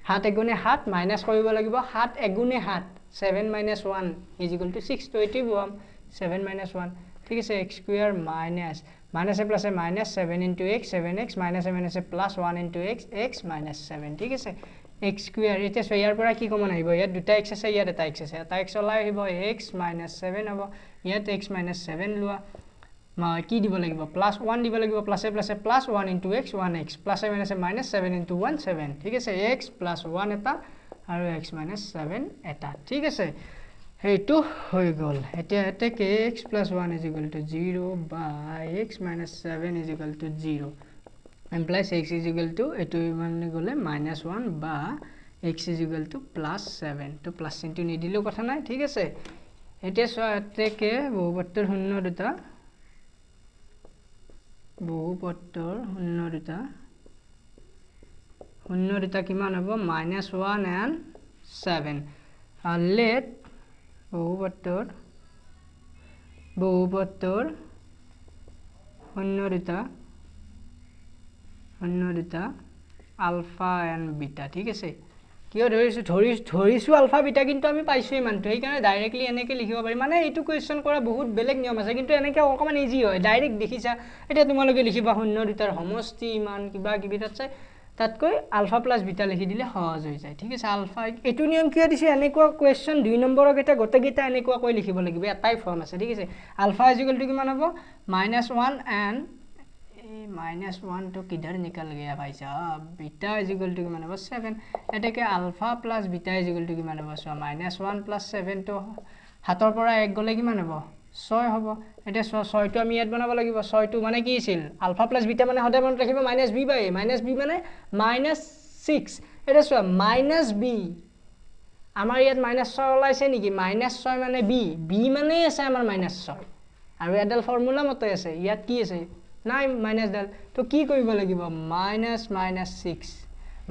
7 এগুণে 7 মাইনাস কৰিব লাগিব 7 এগুণে 7 7 - 1 = 6 তো এটি বহুৱাম 7 - 1 ঠিক আছে x² minus plus -7 * x 7x -7 আছে প্লাস 1 * x x -7 ঠিক আছে x² এতিয়া ইয়াৰ পৰা কি কমন আহিব ইয়াত দুটা x আছে ইয়াত এটা x আছে এটা x ওলাই আহিব x -7 হ'ব ইয়াত x -7 লোৱা কি দিব লাগিব +1 দিব লাগিব প্লাসে প্লাসে +1 * x 1x প্লাসে মাইনাসে -7 * 1 7 ঠিক আছে x +1 এটা আৰু x -7 এটা ঠিক আছে এইটো হৈ গল এতিয়া এতে x + 1 = 0 বা x -7 = 0 implies x = এটো মানে গলে -1 বা x = +7 তো প্লাস চিনটো নিদিলেও কথা নাই ঠিক আছে এতিয়া সোয়া এতে বহুপত্তৰ শূন্য দুটা বহুপত্তৰ শূন্য দুটা কিমান হ'ব -1 and 7 let বহুপত্তৰ শূন্য দুটা আলফা and বিটা ঠিক আছে কিয় ধৰিছো আলফা বিটা কিন্তু আমি পাইছো ইমানটো সেইকাৰণে ডাইৰেক্টলি এনেকৈ লিখিব পাৰি মানে এইটো কোৱেশ্চন কৰা বহুত বেলেগ নিয়ম আছে কিন্তু এনেকৈ অকমান ইজি হয় ডাইৰেক্ট দেখিছা এটা তোমালোকে লিখিবা শূন্য দুটাৰ সমষ্টি ইমান কিবা কিবি তাতকৈ আলফা প্লাস বিটা লিখি দিলে সহজ হৈ যায় ঠিক আছে আলফা এটো নিয়ম কিয় দিছে এনেকুৱা কোৱেশ্চন 2 নম্বৰৰ কেইটা গোটেইকেইটা এনেকুৱা কৈ লিখিব লাগিব এটাই ফৰ্ম আছে ঠিক আছে আলফা = কিমান হ'ব -1 and -1 तो किधर निकल गया भाई साहब बीटा = किमान হ'ব 7 এটাকে আলফা প্লাস বিটা = কিমান হ'ব সো -1 + 7 তো হাতৰ পৰা 1 গলে কিমান হ'ব 6 হ'ব এটা 6 টো আমি ইয়াত বনাব লাগিব 6 টো মানে কি আছিল আলফা প্লাস বিটা মানে হতে মনত ৰাখিব -b/a -b মানে -6 এটা সো -b আমাৰ ইয়াত -6 ওলাইছে নেকি -6 মানে b মানে আছে আমাৰ -6 আৰু এডাল ফৰ্মুলা মতে আছে ইয়াত কি আছে নাই মাইনাস ডাল তো কি কৰিব লাগিব -6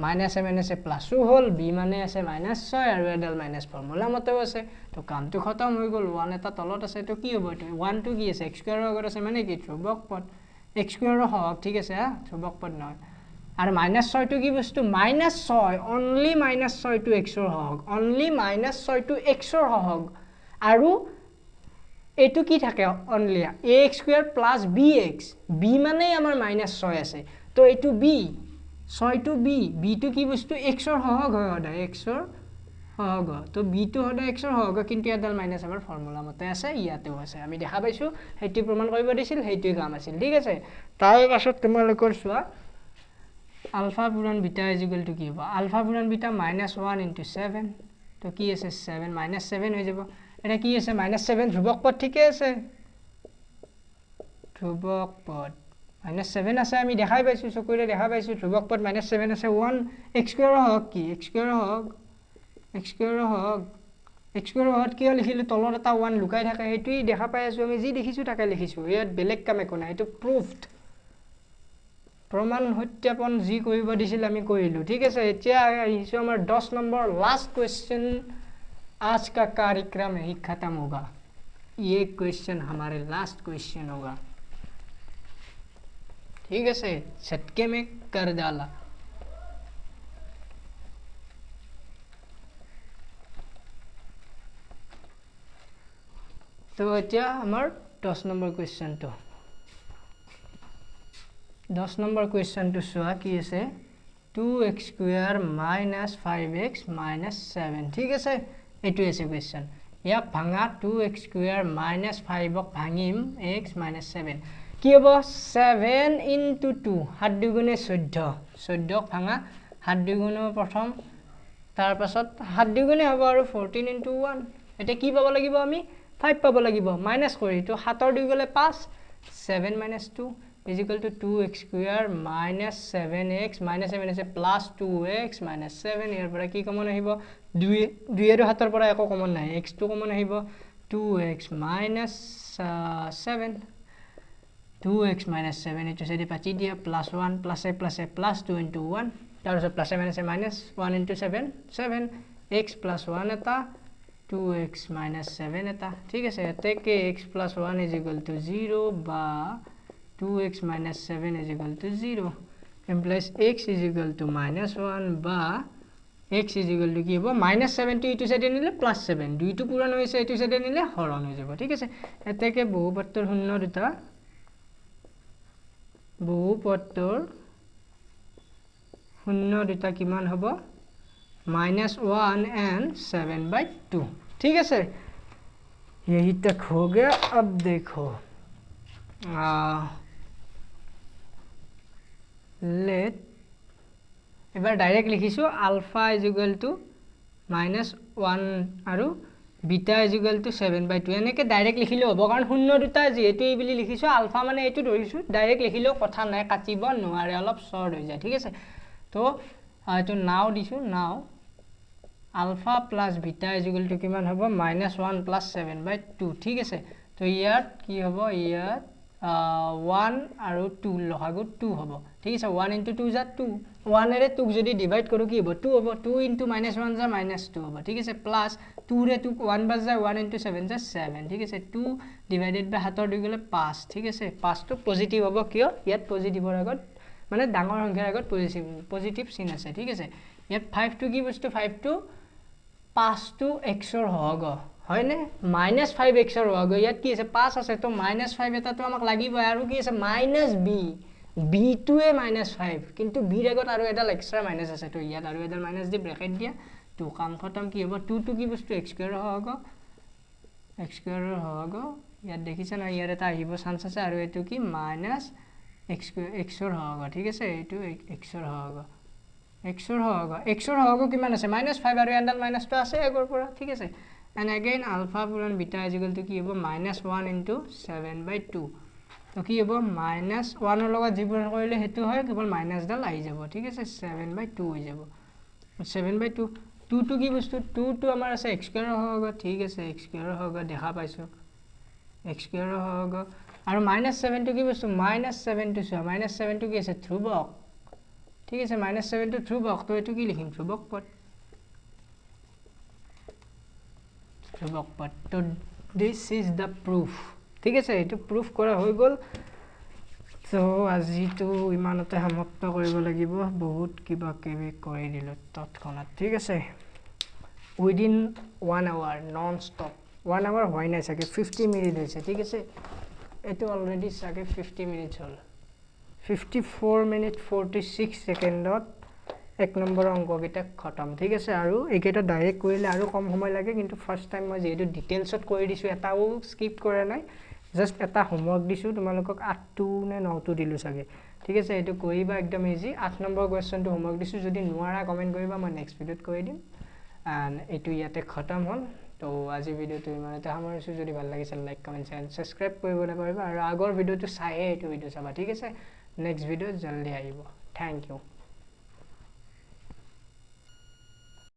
-7 আছে প্লাসও হল b মানে আছে -6 আৰু এডাল মাইনাস ফৰ্মুলা মতেও আছে তো কামটো খতম হৈ গল 1 এটা তলত আছে তো কি হ'ব এটো 1 টো কি আছে x² ৰ আগত আছে মানে কি ধ্ৰুৱক পদ x² ৰ হওক ঠিক আছে ধ্ৰুৱক পদ নহয় আৰু -6 টো কি বস্তু -6 অনলি -6 টো x ৰ হওক অনলি -6 টো x ৰ হওক আৰু এটো কি থাকে অনলি ax² + bx b মানে আমাৰ -6 আছে তো এটো b 6 টো b টো কি বস্তু x ৰ হওক হয় সদায় x ৰ হওক তো b টো সদায় x ৰ হওক কিন্তু এডাল মাইনাস আমাৰ ফৰ্মুলা মতে আছে ইয়াতেও আছে আমি দেখা পাইছো হেতু প্ৰমাণ কৰিব দিছিল হেতুই কাম আছিল ঠিক আছে তাৰ পাছত তোমালোকৰ চোৱা আলফা পূৰণ বিটা = কি হ'ব আলফা পূৰণ বিটা -1 * 7 তো কি আছে 7 -7 হৈ যাব এটা কি আছে -7 ধ্ৰুৱক পদ ঠিকে আছে ধ্ৰুৱক পদ -7 আছে আমি দেখাই পাইছো চকুৰে দেখা পাইছো ধ্ৰুৱক পদ -7 আছে 1 x² হওক কি x² হওক x স্কোয়াৰৰ ভাগত কিয় লিখিলোঁ তলত এটা 1 লুকাই থাকে সেইটোৱেই দেখা পাই আছোঁ আমি যি দেখিছোঁ তাকে লিখিছোঁ ইয়াত বেলেগ কাম একো নাই এইটো প্ৰুফড প্ৰমাণ সত্যাপন যি কৰিব দিছিল আমি কৰিলোঁ ঠিক আছে এতিয়া আহিছোঁ আমাৰ 10 নম্বৰ লাষ্ট क्वेश्चन आज का कार्यक्रम यही खत्म होगा ये क्वेश्चन हमारे लास्ट क्वेश्चन होगा ठीक है से झटके में कर डाला तो এতিয়া আমাৰ 10 নম্বৰ क्वेश्चनটো 10 নম্বৰ क्वेश्चनটো চোৱা কি আছে 2x স্কয়াৰ - 5x - 7 ঠিক আছে এটো আছে क्वेश्चन ইয়া ভাঙা 2x স্কয়াৰ - 5 ক ভাঙিম x - 7 কি হ'ব 7 * 2 7 দুগুণে 14 14 ক ভাঙা 7 দুগুণে প্ৰথম তাৰ পাছত 7 দুগুণে হ'ব আৰু 14 * 1 এটা কি পাব লাগিব আমি 5 পাব লাগিব মাইনাস কৰি তো 7 ৰ 2 গলে 5 7 - 2 = 2x স্কয়াৰ - 7x - 7 আছে প্লাস 2x - 7 ইয়াৰ পৰা কি কমন আহিব 2 আৰু 7 ৰ পৰা একো কমন নাই x টো কমন আহিব 2x - 7 2x - 7 এটো সাইডে পাতি দিয়া +1 +a + a +2 * 1 তাৰ পিছত প্লাস মাইনাস -1 * 7 7 x + 1 এটা 2x - 7 এটা ঠিক আছে এতে কে x + 1 = 0 বা 2x - 7 = 0 implies x = -1 বা x = কি হ'ব -7 টো ইটো সাইডে নিলে +7 দুইটো পূৰণ হৈছে ইটো সাইডে নিলে হৰণ হৈ যাব ঠিক আছে এতে কে বহুপদৰ শূন্য দুটা বহুপদৰ শূন্য দুটা কিমান হ'ব -1 and 7/2 ठीक है सर यही तक हो गया अब देखो लेट এবাৰ ডাইৰেক্ট লিখিছো আলফা -1 আৰু বিটা = 7/2 এনেকে ডাইৰেক্ট লিখিলে হ'ব কাৰণ শূন্য দুটা যেহেতু এই বুলি লিখিছো আলফা মানে এইটো ধৰিছো ডাইৰেক্ট লিখিলেও কথা নাই কাটিব নোৱাৰে অলপ শৰ্ট হৈ যায় ঠিক আছে তো এইটো নাও দিছো নাও alpha plus beta = কিমান হ'ব -1 + 7/2 ঠিক আছে তো ইয়াত কি হ'ব ইয়াত 1 আৰু 2 লসাগু 2 হ'ব ঠিক আছে 1 * 2 = 2 1 এৰে 2 যদি ডিভাইড কৰো কি হ'ব 2 হ'ব 2 * -1 = -2 হ'ব ঠিক আছে প্লাস 2 ৰে 2 1 বাজ যায় 1 * 7 = 7 ঠিক আছে 2 ডিভাইডেড বাই 7 ৰ 2 গলে 5 ঠিক আছে 5 টো পজিটিভ হ'ব কিয় ইয়াত পজিটিভৰ আগত মানে ডাঙৰ সংখ্যাৰ আগত পজিটিভ চিন আছে ঠিক আছে ইয়াত 5 টো কি বস্তু 5 টো 5 টো x ৰ হগ হয় নে -5x ৰ হগ ইয়াত কি আছে 5 আছে তো -5 এটা তো আমাক লাগিব আৰু কি আছে -b b টো এ -5 কিন্তু b ৰ আগত আৰু এটা এক্সট্ৰা মাইনাস আছে তো ইয়াত আৰু এটা মাইনাস দি ব্র্যাকেট দিয়া তো কাম খতম কি হ'ব 2 টো কি বস্তু x স্কয়াৰ ৰ হগ ইয়াত দেখিছা না ইয়াত এটা আহিব চান্স আছে আৰু এটো কি -x ৰ হগ ঠিক আছে এটো x ৰ হগ x ৰ হগ কিমান আছে -5 আৰু এন্ডাল মাইনাস টো আছে আগৰ পৰা ঠিক আছে and again alpha পূৰণ beta = কি হ'ব -1 * 7/2 তো কি হ'ব -1 ৰ লগত যি পূৰণ কৰিলে হেতু হয় কেৱল মাইনাস ডাল আহি যাব ঠিক আছে 7/2 হৈ যাব 7/2 2 টো কি বস্তু 2 টো আমাৰ আছে x স্কয়াৰ ৰ হগ ঠিক আছে x স্কয়াৰ ৰ হগ দেখা পাইছো x স্কয়াৰ ৰ হগ আৰু -7 টো কি বস্তু -7 টো চোৱা -7 টো কি আছে ধ্ৰুবক ঠিক আছে -7 টো ধ্ৰুবক তো এটো কি লিখিম ধ্ৰুবক পদ তো দিস ইজ দা প্ৰুফ ঠিক আছে এটো প্ৰুফ কৰা হৈ গল তো আজি তো ইমানতে সমাপ্ত কৰিব লাগিব বহুত কিবা কিবি কৰি দিলো তৎক্ষণাত ঠিক আছে within 1 hour non stop 1 hour হয় নাই চাগে 50 মিনিট হৈছে ঠিক আছে এটো অলৰেডি চাগে 50 মিনিট হ'ল 54 মিনিট 46 সেকেন্ডত এক নম্বৰ অংককেইটা খতম ঠিক আছে আৰু এইকেইটা ডাইৰেক্ট কৰিলে আৰু কম সময় লাগে কিন্তু ফাৰ্স্ট টাইম মই যেহেতু ডিটেইলছত কৰি দিছো এটাও স্কিপ কৰা নাই জাস্ট এটা হোমৱৰ্ক দিছো তোমালোকক 8 নে 9 দিলো চাগে ঠিক আছে এটো কৰিবা একদম ইজি 8 নম্বৰ কোৱেশ্চনটো হোমৱৰ্ক দিছো যদি নোৱাৰা কমেন্ট কৰিবা মই নেক্সট ভিডিঅত কৰি দিম এন্ড এটো ইয়াতে খতম হ'ল তো আজি ভিডিঅটো ইমানতে সামৰিছো যদি ভাল লাগিছে লাইক কমেন্ট এন্ড সাবস্ক্ৰাইব কৰিব নাপাহৰিবা আৰু আগৰ ভিডিঅটো চাইহে এটো ভিডিঅ চাবা ঠিক আছে নেক্সট ভিডিঅ জলদি আহিব থ্যাংক ইউ